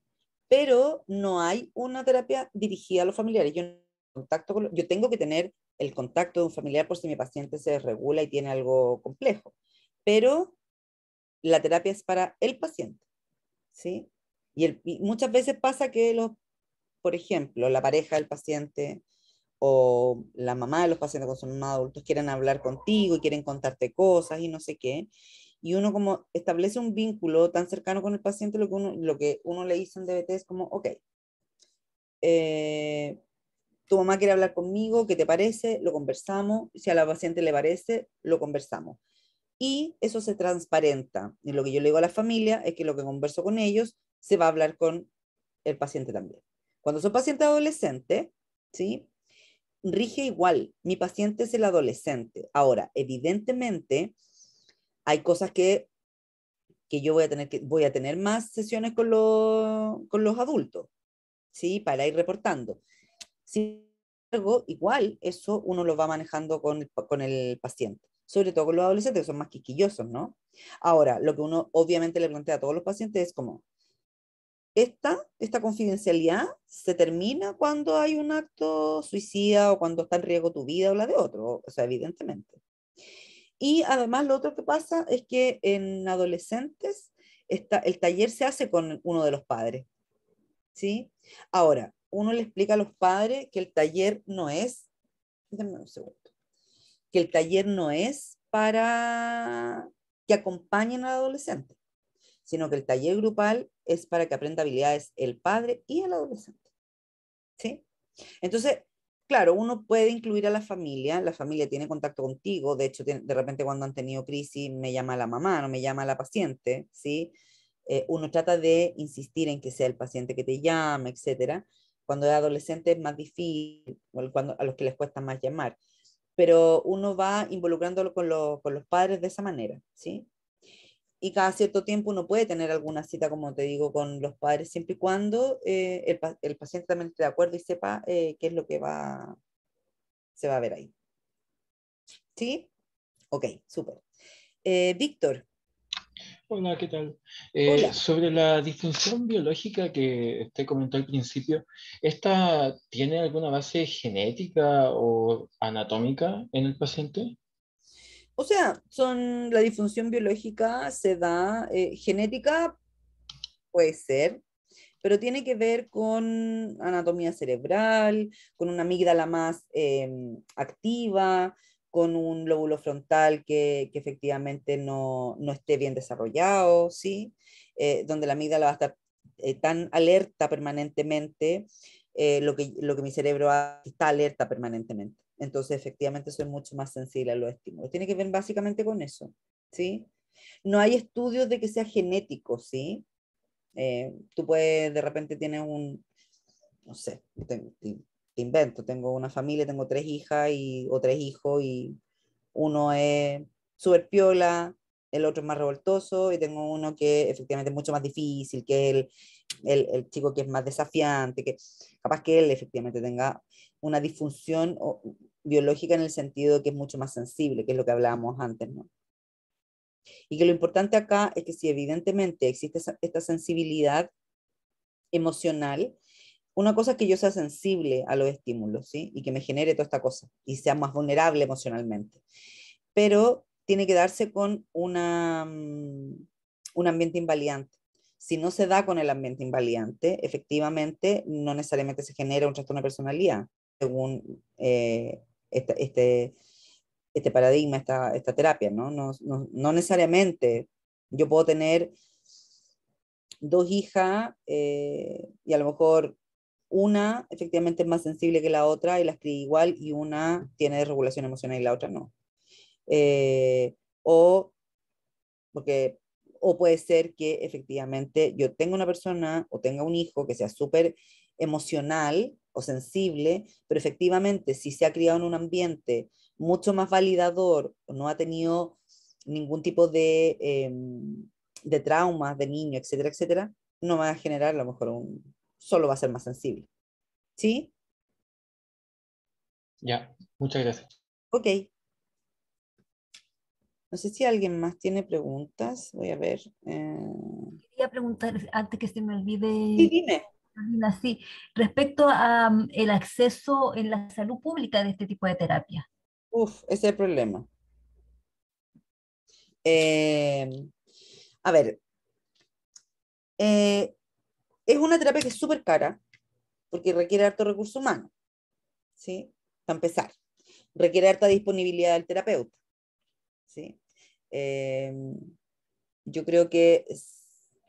pero no hay una terapia dirigida a los familiares. Yo tengo que tener el contacto de un familiar por si mi paciente se desregula y tiene algo complejo, pero la terapia es para el paciente, ¿sí? Y muchas veces pasa que por ejemplo, la pareja del paciente o la mamá de los pacientes cuando son más adultos quieren hablar contigo y quieren contarte cosas y no sé qué. Y uno como establece un vínculo tan cercano con el paciente, lo que uno le dice en DBT es como, ok, eh, tu mamá quiere hablar conmigo, ¿qué te parece? Lo conversamos, si a la paciente le parece, lo conversamos. Y eso se transparenta. Y lo que yo le digo a la familia es que lo que converso con ellos se va a hablar con el paciente también. Cuando son pacientes adolescentes, ¿sí? Rige igual. Mi paciente es el adolescente. Ahora, evidentemente, hay cosas que yo voy a tener más sesiones con los adultos, ¿sí? Para ir reportando. Sin embargo, igual eso uno lo va manejando con el paciente, sobre todo con los adolescentes que son más quisquillosos, ¿no? Ahora, lo que uno obviamente le plantea a todos los pacientes es como, esta confidencialidad se termina cuando hay un acto suicida o cuando está en riesgo tu vida o la de otro, o sea, evidentemente. Y además lo otro que pasa es que en adolescentes el taller se hace con uno de los padres, ¿sí? Ahora, uno le explica a los padres que el taller no es, déjame un segundo, que el taller no es para que acompañen al adolescente, sino que el taller grupal es para que aprenda habilidades el padre y el adolescente, ¿sí? Entonces, claro, uno puede incluir a la familia tiene contacto contigo, de hecho, de repente cuando han tenido crisis me llama la mamá, no me llama la paciente, ¿sí? Uno trata de insistir en que sea el paciente que te llame, etcétera. Cuando es adolescente es más difícil, cuando, a los que les cuesta más llamar, pero uno va involucrándolo con los padres de esa manera, ¿sí? Y cada cierto tiempo uno puede tener alguna cita, como te digo, con los padres, siempre y cuando el paciente también esté de acuerdo y sepa qué es lo que se va a ver ahí. ¿Sí? Ok, súper. Víctor, Hola, ¿qué tal? hola. Sobre la disfunción biológica que usted comentó al principio, ¿esta tiene alguna base genética o anatómica en el paciente? O sea, la disfunción biológica se da, genética puede ser, pero tiene que ver con anatomía cerebral, con una amígdala más activa, con un lóbulo frontal que efectivamente no esté bien desarrollado, ¿sí? Donde la amígdala va a estar tan alerta permanentemente, lo que mi cerebro está alerta permanentemente. entonces efectivamente soy mucho más sensible a los estímulos. Tiene que ver básicamente con eso, ¿sí? No hay estudios de que sea genético, ¿sí? Tú puedes, de repente tienes no sé, te invento, tengo una familia, tengo 3 hijas o 3 hijos y uno es súper piola, el otro es más revoltoso y tengo uno que efectivamente es mucho más difícil, que el chico que es más desafiante, que capaz que él efectivamente tenga una disfunción biológica en el sentido de que es mucho más sensible, que es lo que hablábamos antes, ¿no? Y que lo importante acá es que si evidentemente existe esta sensibilidad emocional, una cosa es que yo sea sensible a los estímulos, ¿sí? Y que me genere toda esta cosa y sea más vulnerable emocionalmente. Pero tiene que darse con un ambiente invalidante. Si no se da con el ambiente invalidante, efectivamente no necesariamente se genera un trastorno de personalidad, según este paradigma, esta terapia, ¿no? No necesariamente yo puedo tener 2 hijas y a lo mejor una efectivamente es más sensible que la otra y las cría igual y una tiene desregulación emocional y la otra no. Eh, o, porque, o puede ser que efectivamente yo tenga una persona o tenga un hijo que sea súper emocional o sensible, pero efectivamente si se ha criado en un ambiente mucho más validador o no ha tenido ningún tipo de traumas de niño, etcétera, etcétera, no va a generar a lo mejor solo va a ser más sensible. ¿Sí? Ya, muchas gracias. Ok. No sé si alguien más tiene preguntas. Voy a ver. Quería preguntar, antes que se me Sí, olvide, dime. Carolina, sí, respecto a el acceso en la salud pública de este tipo de terapia. Uf, ese es el problema. Eh, a ver, eh, es una terapia que es súper cara porque requiere harto recurso humano, ¿sí? Para empezar. Requiere harta disponibilidad del terapeuta, ¿sí? Eh, yo creo que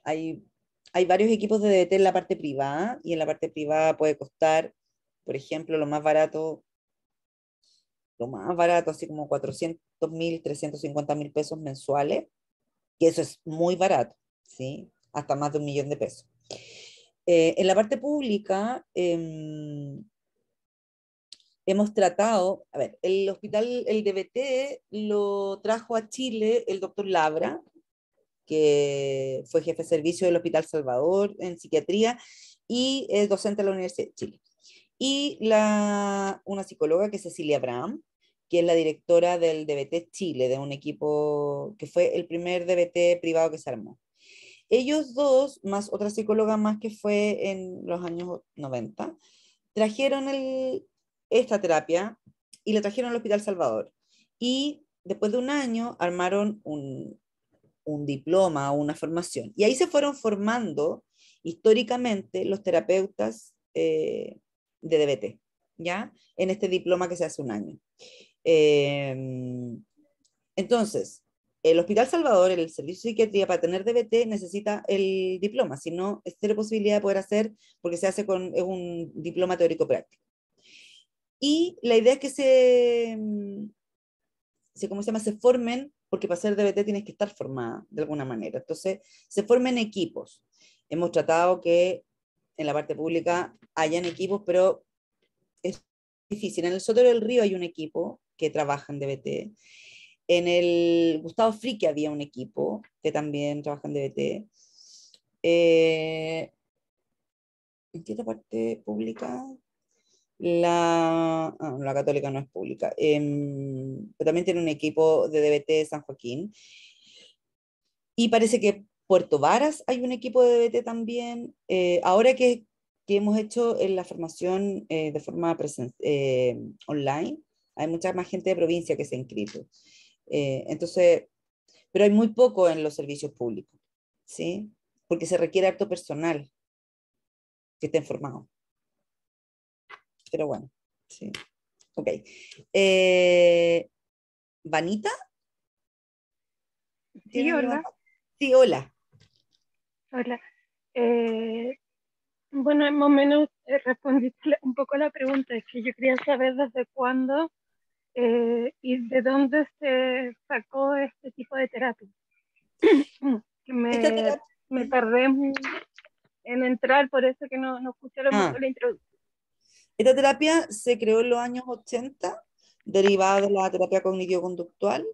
hay varios equipos de DBT en la parte privada y en la parte privada puede costar, por ejemplo, lo más barato, así como 400.000, 350.000 pesos mensuales, que eso es muy barato, ¿sí? Hasta más de 1 millón de pesos. En la parte pública, hemos tratado, a ver, el hospital, el DBT lo trajo a Chile el doctor Labra, que fue jefe de servicio del Hospital Salvador en psiquiatría y es docente de la Universidad de Chile. Y una psicóloga que es Cecilia Abraham, que es la directora del DBT Chile, de un equipo que fue el primer DBT privado que se armó. Ellos dos, más otra psicóloga más que fue en los años 90, trajeron esta terapia y la trajeron al Hospital Salvador. Y después de un año armaron un diploma, una formación. Y ahí se fueron formando históricamente los terapeutas de DBT, ¿ya? En este diploma que se hace un año. Eh, entonces, el Hospital Salvador, el Servicio de Psiquiatría, para tener DBT necesita el diploma, si no, es cero posibilidad de poder hacer, porque es un diploma teórico práctico. Y la idea es que ¿cómo se llama? Se formen, porque para ser DBT tienes que estar formada de alguna manera. Entonces, se formen equipos. Hemos tratado que en la parte pública hayan equipos, pero es difícil. En el Sotero del Río hay un equipo que trabaja en DBT. En el Gustavo Fricke había un equipo que también trabaja en DBT. ¿En qué otra parte pública? La católica no es pública, pero también tiene un equipo de DBT de San Joaquín. Y parece que Puerto Varas hay un equipo de DBT también. Ahora que hemos hecho en la formación de forma online, hay mucha más gente de provincia que se ha inscrito. Entonces, pero hay muy poco en los servicios públicos, ¿sí? Porque se requiere harto personal que esté formado. Pero bueno, sí. Ok. ¿Vanita? Sí, ¿Tienes hola. levantado? Sí, hola. Hola. Eh, bueno, más o menos respondiste un poco a la pregunta. Es que yo quería saber desde cuándo ¿Y de dónde se sacó este tipo de terapia? Que Esta terapia, me tardé en entrar, por eso que no escucharon mucho ah, la introducción. esta terapia se creó en los años 80, derivada de la terapia cognitivo-conductual.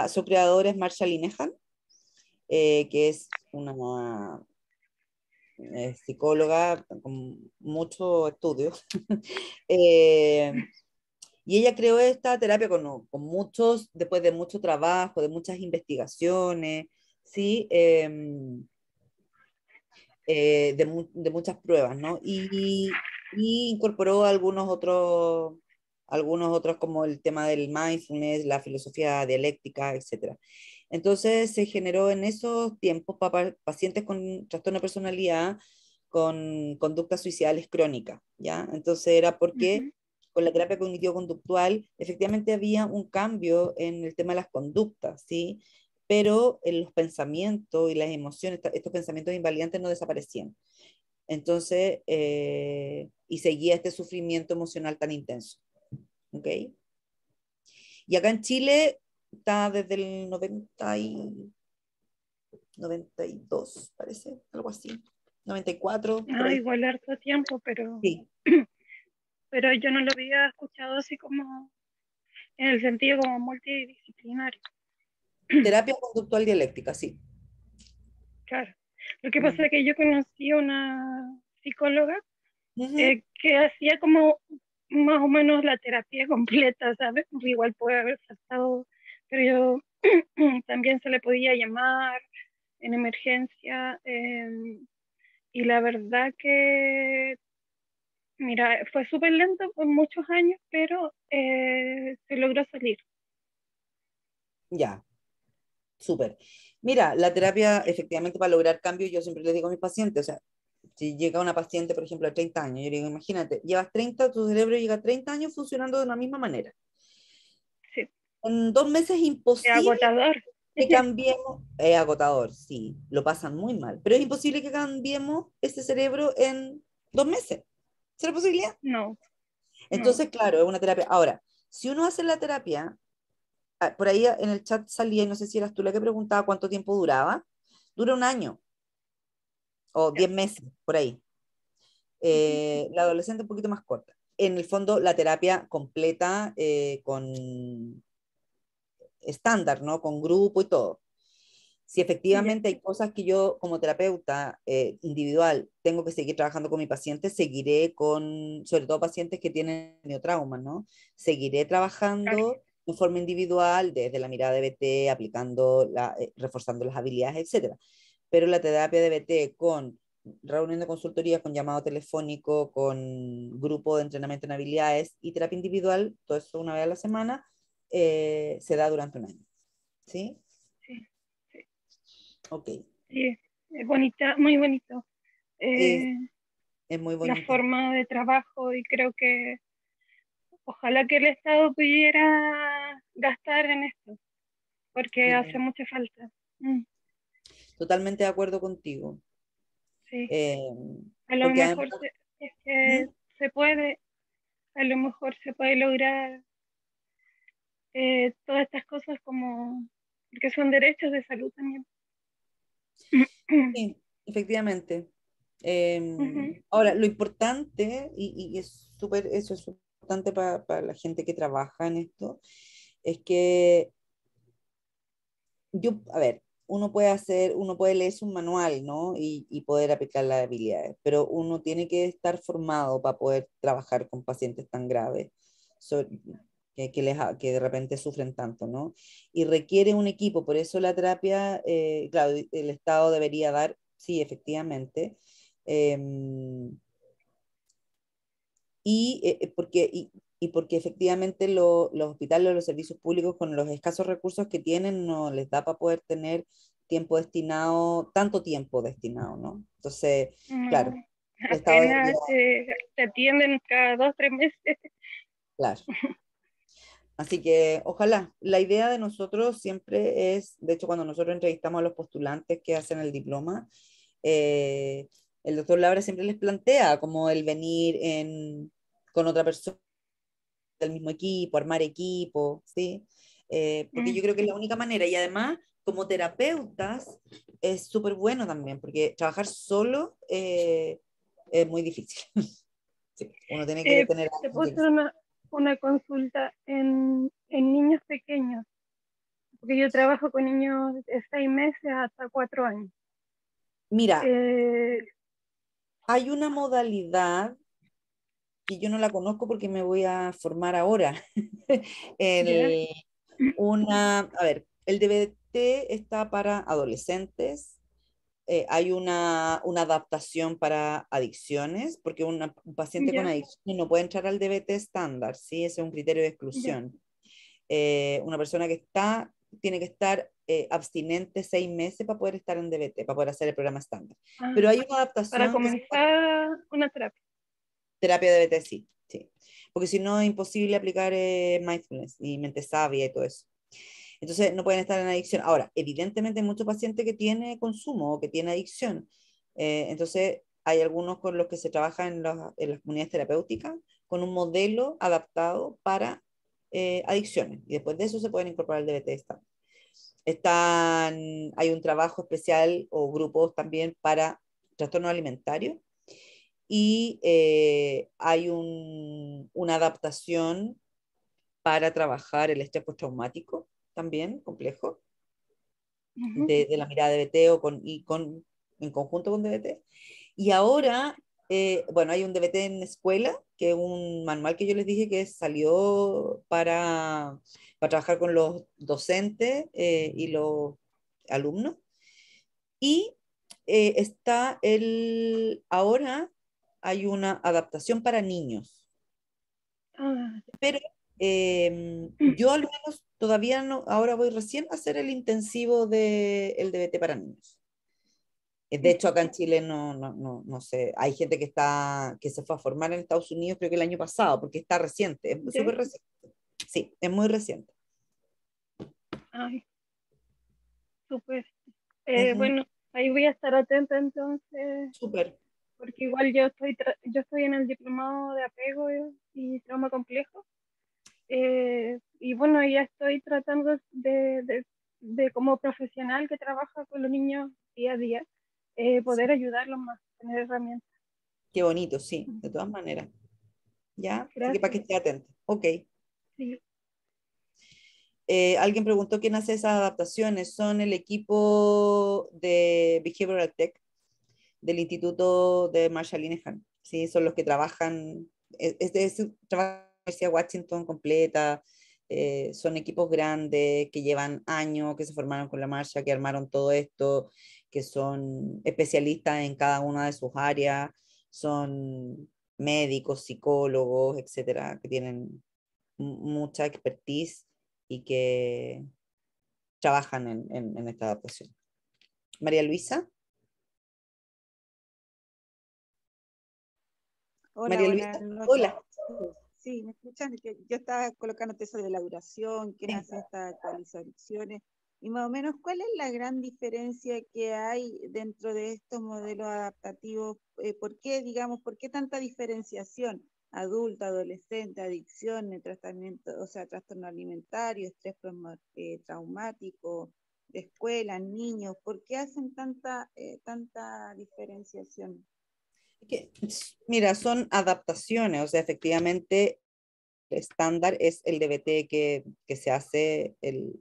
Su creadora es Marsha Linehan, que es una psicóloga con muchos estudios. Eh, y ella creó esta terapia con muchos, después de mucho trabajo, de muchas investigaciones, ¿sí? De muchas pruebas, ¿no? Y incorporó algunos otros como el tema del mindfulness, la filosofía dialéctica, etcétera. Entonces se generó en esos tiempos para pacientes con trastorno de personalidad con conductas suicidas crónicas, ¿ya? Entonces era porque Ujú. con la terapia cognitivo-conductual efectivamente había un cambio en el tema de las conductas, ¿sí? Pero en los pensamientos y las emociones, estos pensamientos invalidantes no desaparecían. Entonces, y seguía este sufrimiento emocional tan intenso, ¿ok? Y acá en Chile está desde el 92, parece, algo así, 94, por Ah, ahí. igual harto tiempo, Sí, pero yo no lo había escuchado así como en el sentido como multidisciplinario. terapia conductual dialéctica, sí. Claro. Lo que pasa Mm. es que yo conocí a una psicóloga Ujú. que hacía como más o menos la terapia completa, ¿sabes? Igual puede haber faltado, pero yo también se le podía llamar en emergencia. Y la verdad que, mira, fue súper lento por muchos años, pero se logró salir. Ya, súper. Mira, la terapia efectivamente para lograr cambios, yo siempre les digo a mis pacientes, o sea, si llega una paciente, por ejemplo, a 30 años, yo le digo, imagínate, llevas 30, tu cerebro llega a 30 años funcionando de la misma manera. Sí, En 2 meses es es imposible agotador. que cambiemos, es agotador, sí, lo pasan muy mal, pero es imposible que cambiemos ese cerebro en 2 meses. ¿Será posibilidad? No, no. Entonces, claro, es una terapia. Ahora, si uno hace la terapia, por ahí en el chat salía, y no sé si eras tú la que preguntaba cuánto tiempo duraba, dura un año o Ya. 10 meses, por ahí. Ujú. La adolescente un poquito más corta. En el fondo, la terapia completa con estándar, ¿no? Con grupo y todo. Si Ya. efectivamente hay cosas que yo como terapeuta individual tengo que seguir trabajando con mi paciente, seguiré con, sobre todo pacientes que tienen trauma, ¿no? Seguiré Claro. trabajando en forma individual, desde la mirada de BT, aplicando, reforzando las habilidades, etcétera. Pero la terapia de BT con reunión de consultoría, con llamado telefónico, con grupo de entrenamiento en habilidades y terapia individual, todo eso una vez a la semana, se da durante un año. ¿Sí? Sí, sí, Ok. sí. Es bonita, muy bonito. Es, Eh, es muy la bonito. forma de trabajo y creo que ojalá que el Estado pudiera gastar en esto, porque hace Sí, mucha falta. Mm, totalmente de acuerdo contigo. sí, Eh, a lo porque además, mejor es que ¿Mm? se puede, a lo mejor se puede lograr todas estas cosas como, porque son derechos de salud también. Sí, efectivamente. Ujú. Ahora, lo importante, y es súper, eso es importante para la gente que trabaja en esto, es que a ver, uno puede leerse un manual, ¿no? Y poder aplicar las habilidades, pero uno tiene que estar formado para poder trabajar con pacientes tan graves, so- que de repente sufren tanto, ¿no? Y requiere un equipo, por eso la terapia, claro, el Estado debería dar, sí, efectivamente, em, y porque efectivamente los hospitales o los servicios públicos con los escasos recursos que tienen no les da para poder tener tiempo destinado, tanto tiempo destinado, ¿no? Entonces, claro, No, el Estado debería, apenas te atienden cada 2, 3 meses. claro. Así que ojalá, la idea de nosotros siempre es, de hecho cuando nosotros entrevistamos a los postulantes que hacen el diploma, eh, el doctor Labra siempre les plantea como el venir con otra persona del mismo equipo, armar equipo, ¿sí? Porque yo creo que es la única manera. Y además, como terapeutas, es súper bueno también, porque trabajar solo es muy difícil. Sí, uno tiene que tener Te algo puedo que... hacer una consulta en niños pequeños, porque yo trabajo con niños de 6 meses hasta 4 años. Mira, Eh, hay una modalidad que yo no la conozco porque me voy a formar ahora. ya, El, a ver, el DBT está para adolescentes. Hay una adaptación para adicciones, porque un paciente con ya, adicción no puede entrar al DBT estándar, ¿sí? Ese es un criterio de ya. exclusión. Una persona que tiene que estar abstinente 6 meses para poder estar en DBT, para poder hacer el programa estándar. Ah, Pero hay una para adaptación que se llama comenzar una terapia. terapia DBT, sí, sí. Porque si no es imposible aplicar mindfulness y mente sabia y todo eso. Entonces no pueden estar en adicción. Ahora, evidentemente hay muchos pacientes que tienen consumo o que tienen adicción. Entonces hay algunos con los que se trabaja en las comunidades terapéuticas con un modelo adaptado para adicciones. Y después de eso se pueden incorporar al DBT estándar. Hay un trabajo especial o grupos también para trastorno alimentario y hay una adaptación para trabajar el estrés postraumático también complejo Ujú. de la mirada de DBT en conjunto con DBT. Y ahora, bueno, hay un DBT en escuela, que es un manual que yo les dije que salió para trabajar con los docentes y los alumnos. Y ahora hay una adaptación para niños, Ah, pero yo al menos todavía no, ahora voy recién a hacer el intensivo del DBT para niños. De hecho, acá en Chile no sé, hay gente que se fue a formar en Estados Unidos creo que el año pasado, porque está reciente, es ya. súper reciente. Sí, es muy reciente. Ay, súper. Ujú, Bueno, ahí voy a estar atenta entonces, súper. porque igual yo estoy en el diplomado de apego y trauma complejo. Y bueno, ya estoy tratando de como profesional que trabaja con los niños día a día, poder ayudarlos más, tener herramientas. Qué bonito, sí, de todas maneras. ¿Ya? Así que para que Gracias. esté atento. Ok. Sí. Alguien preguntó quién hace esas adaptaciones. Son el equipo de Behavioral Tech del Instituto de Marshall Linehan. ¿Sí? Son los que trabajan, trabaja en la Universidad de Washington completa. Son equipos grandes que llevan años, que se formaron con la Marshall, que armaron todo esto, que son especialistas en cada una de sus áreas. Son médicos, psicólogos, etcétera, que tienen mucha expertise y que trabajan en esta adaptación. María Luisa. Hola, María buenas Luisa, noches. hola. Sí, ¿me escuchan? Que yo estaba colocando eso de la duración, quién Sí. hace estas actualizaciones y más o menos cuál es la gran diferencia que hay dentro de estos modelos adaptativos. ¿Por qué, digamos, por qué tanta diferenciación? Adulto, adolescente, adicción, tratamiento, o sea, trastorno alimentario, estrés traumático, de escuela, niños, ¿por qué hacen tanta diferenciación? Mira, son adaptaciones, o sea, efectivamente el estándar es el DBT que se hace, el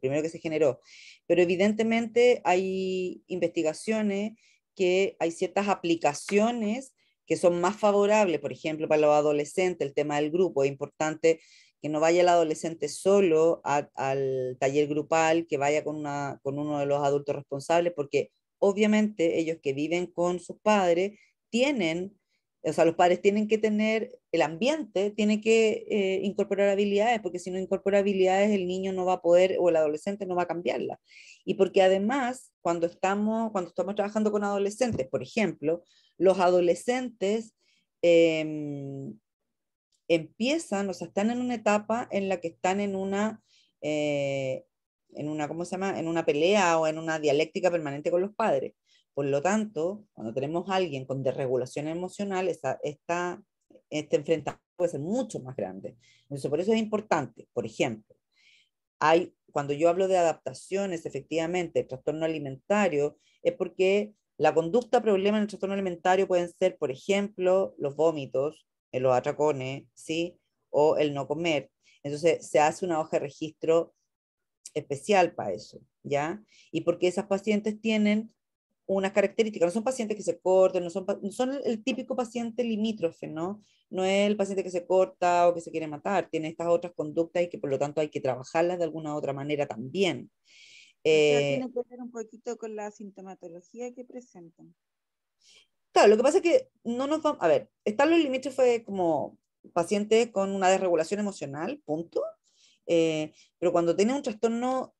primero que se generó. Pero evidentemente hay investigaciones que hay ciertas aplicaciones que son más favorables, por ejemplo, para los adolescentes, el tema del grupo, es importante que no vaya el adolescente solo al taller grupal, que vaya con uno de los adultos responsables, porque obviamente ellos que viven con sus padres tienen, o sea, los padres tienen que tener, el ambiente tiene que incorporar habilidades, porque si no incorpora habilidades el niño no va a poder o el adolescente no va a cambiarlas. Y porque además, cuando estamos trabajando con adolescentes, por ejemplo, los adolescentes eh, empiezan, o sea, están en una etapa en la que están ¿cómo se llama? En una pelea o en una dialéctica permanente con los padres. Por lo tanto, cuando tenemos a alguien con desregulación emocional, este enfrentamiento puede ser mucho más grande. Entonces, por eso es importante, por ejemplo, cuando yo hablo de adaptaciones, efectivamente, el trastorno alimentario, es porque la conducta problema en el trastorno alimentario pueden ser, por ejemplo, los vómitos, los atracones, ¿sí? O el no comer. Entonces, se hace una hoja de registro especial para eso, ¿ya? Y porque esas pacientes tienen unas características, no son pacientes que se cortan, no son el típico paciente limítrofe, ¿no? No es el paciente que se corta o que se quiere matar, tiene estas otras conductas y que por lo tanto hay que trabajarlas de alguna otra manera también. O sea, tiene que ver un poquito con la sintomatología que presentan. Claro, lo que pasa es que no nos vamos, a ver, están los limítrofes como pacientes con una desregulación emocional, punto. Pero cuando tiene un trastorno,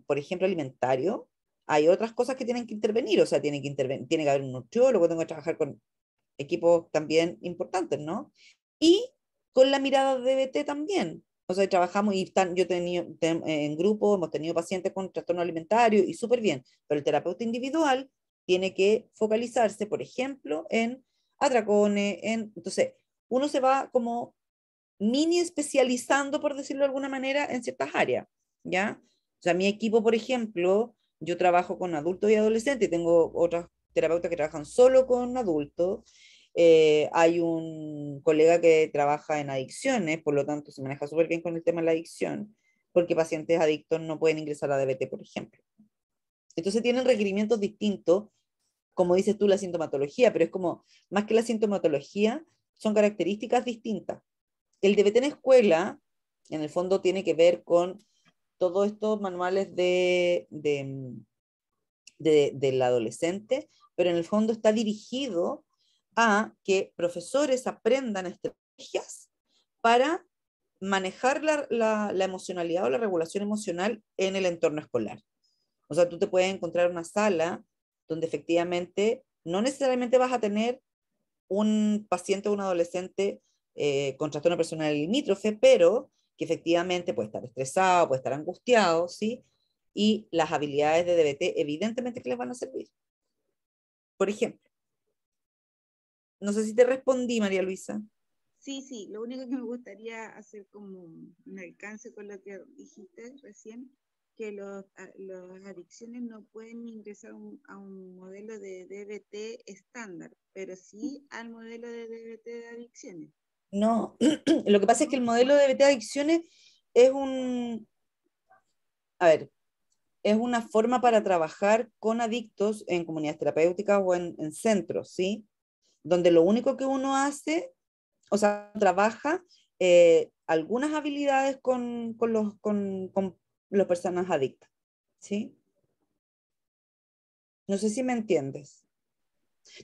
por ejemplo, alimentario, hay otras cosas que tienen que intervenir, o sea, tiene que haber un nutriólogo, tengo que trabajar con equipos también importantes, ¿no? Y con la mirada de DBT también. O sea, trabajamos y yo he tenido en grupo, hemos tenido pacientes con trastorno alimentario y súper bien, pero el terapeuta individual tiene que focalizarse, por ejemplo, en atracones, entonces, uno se va como mini especializando, por decirlo de alguna manera, en ciertas áreas, ¿ya? O sea, mi equipo, por ejemplo, yo trabajo con adultos y adolescentes, y tengo otros terapeutas que trabajan solo con adultos, hay un colega que trabaja en adicciones, por lo tanto se maneja súper bien con el tema de la adicción, porque pacientes adictos no pueden ingresar a DBT, por ejemplo. Entonces tienen requerimientos distintos, como dices tú, la sintomatología, pero es como, más que la sintomatología, son características distintas. El DBT en escuela, en el fondo, tiene que ver con todos estos manuales del adolescente, pero en el fondo está dirigido a que profesores aprendan estrategias para manejar la emocionalidad o la regulación emocional en el entorno escolar. O sea, tú te puedes encontrar una sala donde efectivamente no necesariamente vas a tener un paciente o un adolescente con trastorno personal limítrofe, pero que efectivamente puede estar estresado, puede estar angustiado, ¿sí? Y las habilidades de DBT evidentemente que les van a servir. Por ejemplo, no sé si te respondí, María Luisa. Sí, sí, lo único que me gustaría hacer como un alcance con lo que dijiste recién, que las adicciones no pueden ingresar a un modelo de DBT estándar, pero sí al modelo de DBT de adicciones. No, lo que pasa es que el modelo de DBT de adicciones es a ver, es una forma para trabajar con adictos en comunidades terapéuticas o en centros, ¿sí? Donde lo único que uno hace, o sea, trabaja algunas habilidades con las personas adictas, ¿sí? No sé si me entiendes.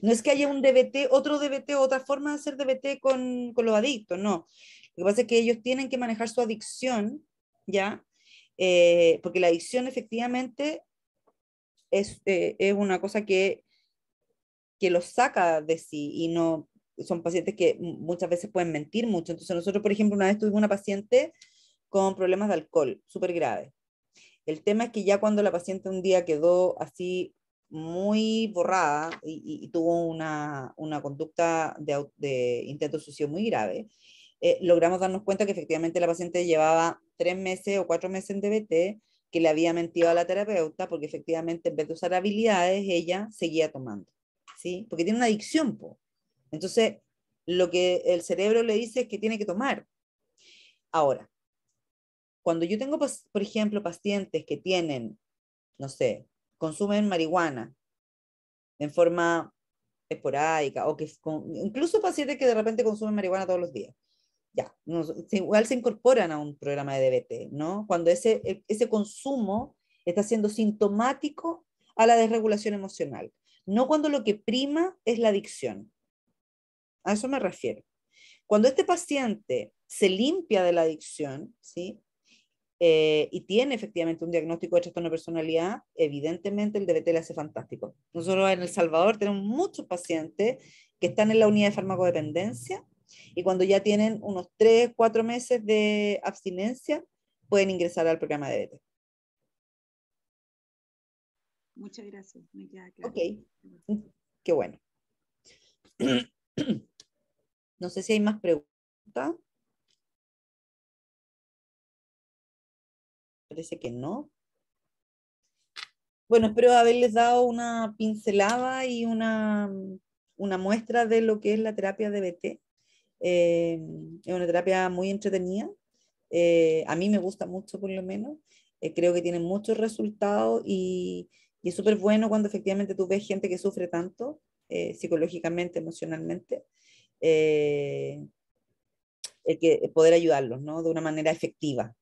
No es que haya un DBT, otro DBT, otra forma de hacer DBT con los adictos, no. Lo que pasa es que ellos tienen que manejar su adicción, ¿ya? Porque la adicción efectivamente es una cosa que los saca de sí y no son pacientes que muchas veces pueden mentir mucho. Entonces nosotros, por ejemplo, una vez tuvimos una paciente con problemas de alcohol súper graves. El tema es que ya cuando la paciente un día quedó así muy borrada y tuvo una conducta de intento de suicidio muy grave, logramos darnos cuenta que efectivamente la paciente llevaba 3 meses o 4 meses en DBT, que le había mentido a la terapeuta porque efectivamente en vez de usar habilidades, ella seguía tomando, ¿sí? Porque tiene una adicción, po. Entonces, lo que el cerebro le dice es que tiene que tomar. Ahora, cuando yo tengo, por ejemplo, pacientes que tienen, no sé, consumen marihuana en forma esporádica, o que incluso pacientes que de repente consumen marihuana todos los días, ya, no, igual se incorporan a un programa de DBT, ¿no? Cuando ese consumo está siendo sintomático a la desregulación emocional, no cuando lo que prima es la adicción. A eso me refiero. Cuando este paciente se limpia de la adicción, ¿sí? Y tiene efectivamente un diagnóstico de trastorno de personalidad, evidentemente el DBT le hace fantástico. Nosotros en El Salvador tenemos muchos pacientes que están en la unidad de farmacodependencia y cuando ya tienen unos 3, 4 meses de abstinencia, pueden ingresar al programa de DBT. Muchas gracias, me queda claro. Ok, qué bueno. No sé si hay más preguntas. Parece que no. Bueno, espero haberles dado una pincelada y una muestra de lo que es la terapia DBT. Es una terapia muy entretenida. A mí me gusta mucho, por lo menos. Creo que tiene muchos resultados y es súper bueno cuando efectivamente tú ves gente que sufre tanto, psicológicamente, emocionalmente, eh, el que poder ayudarlos, ¿no? De una manera efectiva.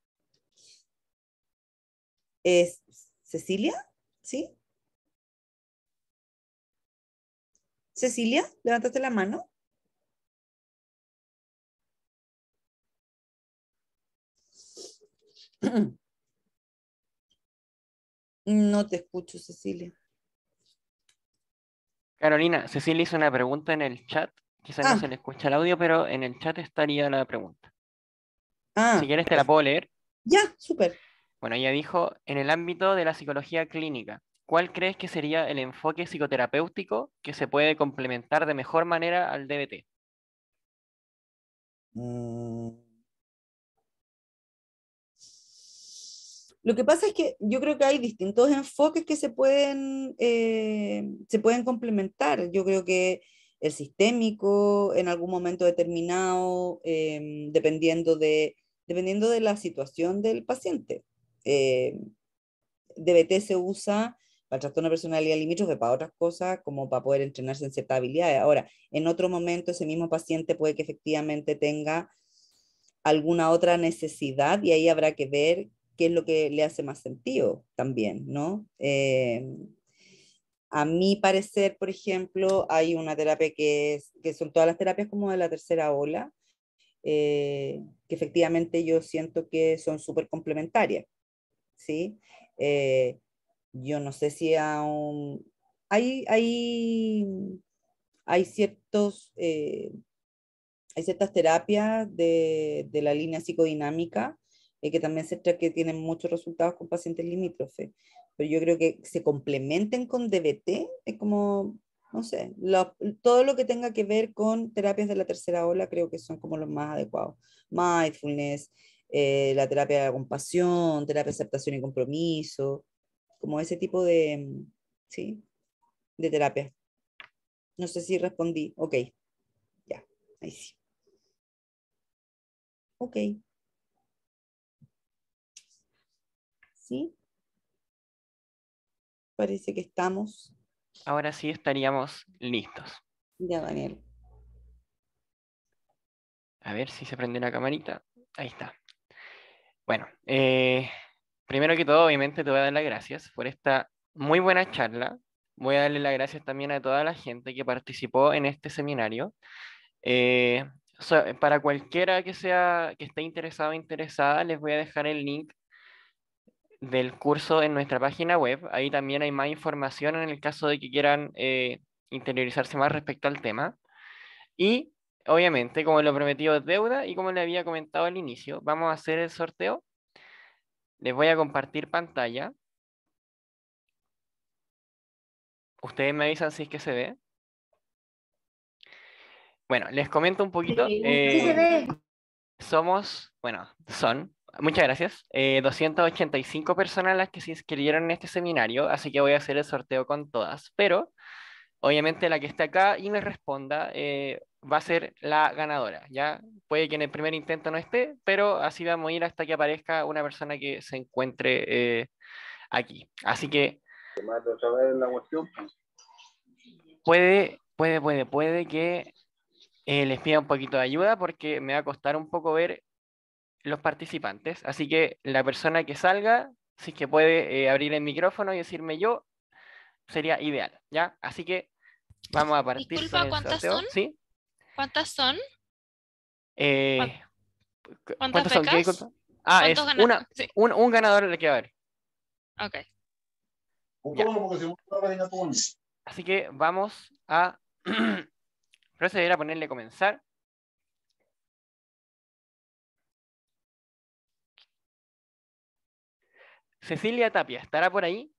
¿Es Cecilia? ¿Sí? Cecilia, levantaste la mano. No te escucho, Cecilia. Carolina, Cecilia hizo una pregunta en el chat. Quizás no Ah, se le escucha el audio, pero en el chat estaría la pregunta. Si ah, quieres te la puedo leer. ya, súper. Bueno, ella dijo, en el ámbito de la psicología clínica, ¿cuál crees que sería el enfoque psicoterapéutico que se puede complementar de mejor manera al DBT? Mm. Lo que pasa es que yo creo que hay distintos enfoques que se pueden complementar. Yo creo que el sistémico en algún momento determinado, dependiendo de la situación del paciente. Eh, DBT se usa para el trastorno de personalidad limítrofe, para otras cosas, como para poder entrenarse en ciertas habilidades. Ahora, en otro momento ese mismo paciente puede que efectivamente tenga alguna otra necesidad y ahí habrá que ver qué es lo que le hace más sentido también, ¿no? A mi parecer, por ejemplo, hay una terapia que son todas las terapias como de la tercera ola, que efectivamente yo siento que son súper complementarias, ¿sí? Eh, yo no sé si aún... Hay ciertos... hay ciertas terapias de la línea psicodinámica que también que tienen muchos resultados con pacientes limítrofes, pero yo creo que se complementen con DBT, es como, no sé, todo lo que tenga que ver con terapias de la tercera ola creo que son como los más adecuados. Mindfulness, la terapia de la compasión, terapia de aceptación y compromiso, como ese tipo sí, de terapia. No sé si respondí. Ok, ya, ahí sí. Ok, sí. Parece que estamos. Ahora sí estaríamos listos. Ya, Daniel. A ver si se prende la camarita. Ahí está. Bueno, primero que todo, obviamente te voy a dar las gracias por esta muy buena charla. Voy a darle las gracias también a toda la gente que participó en este seminario. Eh, para cualquiera que esté interesado o interesada, les voy a dejar el link del curso en nuestra página web. Ahí también hay más información en el caso de que quieran interiorizarse más respecto al tema. Y obviamente, como lo prometido es deuda y como le había comentado al inicio, vamos a hacer el sorteo. Les voy a compartir pantalla. Ustedes me avisan si es que se ve. Bueno, les comento un poquito. Sí se ve. Muchas gracias, 285 personas las que se inscribieron en este seminario, así que voy a hacer el sorteo con todas, pero obviamente la que esté acá y me responda va a ser la ganadora, ¿ya? Puede que en el primer intento no esté, pero así vamos a ir hasta que aparezca una persona que se encuentre aquí. Así que puede que les pida un poquito de ayuda porque me va a costar un poco ver los participantes. Así que la persona que salga, si es que puede abrir el micrófono y decirme yo, sería ideal, ¿ya? Así que vamos a partir con Disculpa, el ¿cuántas sorteo, son? ¿sí? ¿Cuántas son? Eh, ¿Cuántas ¿Cuántos son? ¿Qué becas? disculpa? Ah, ¿Cuántos es ganan? Sí, un ganador le queda a ver. ok. Ya. Así que vamos a proceder a ponerle comenzar. Cecilia Tapia, ¿estará por ahí?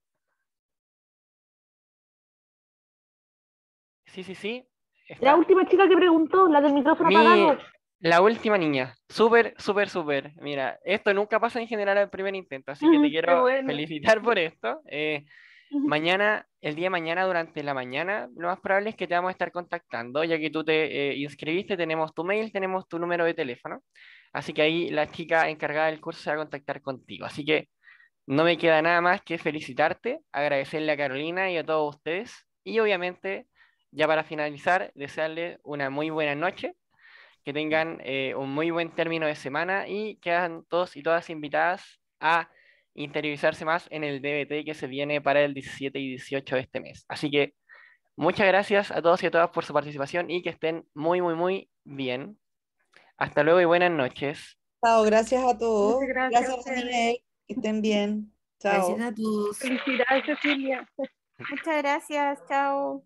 Sí, sí, sí. ¿Está? La última chica que preguntó, la del micrófono apagado. La última niña, súper, súper, súper. Mira, esto nunca pasa en general al primer intento, así que te Qué quiero bueno. felicitar por esto. Mañana, el día de mañana, durante la mañana, lo más probable es que te vamos a estar contactando, ya que tú te inscribiste, tenemos tu mail, tenemos tu número de teléfono. Así que ahí la chica encargada del curso se va a contactar contigo. Así que no me queda nada más que felicitarte, agradecerle a Carolina y a todos ustedes. Y obviamente, ya para finalizar, desearles una muy buena noche, que tengan un muy buen término de semana y quedan todos y todas invitadas a interiorizarse más en el DBT que se viene para el 17 y 18 de este mes. Así que muchas gracias a todos y a todas por su participación y que estén muy, muy, muy bien. Hasta luego y buenas noches. Chao, gracias a todos. Muchas gracias a Gracias, ustedes. Daniel. Que estén bien. Chao. Gracias a todos. Felicidades, Cecilia. Muchas gracias, chao.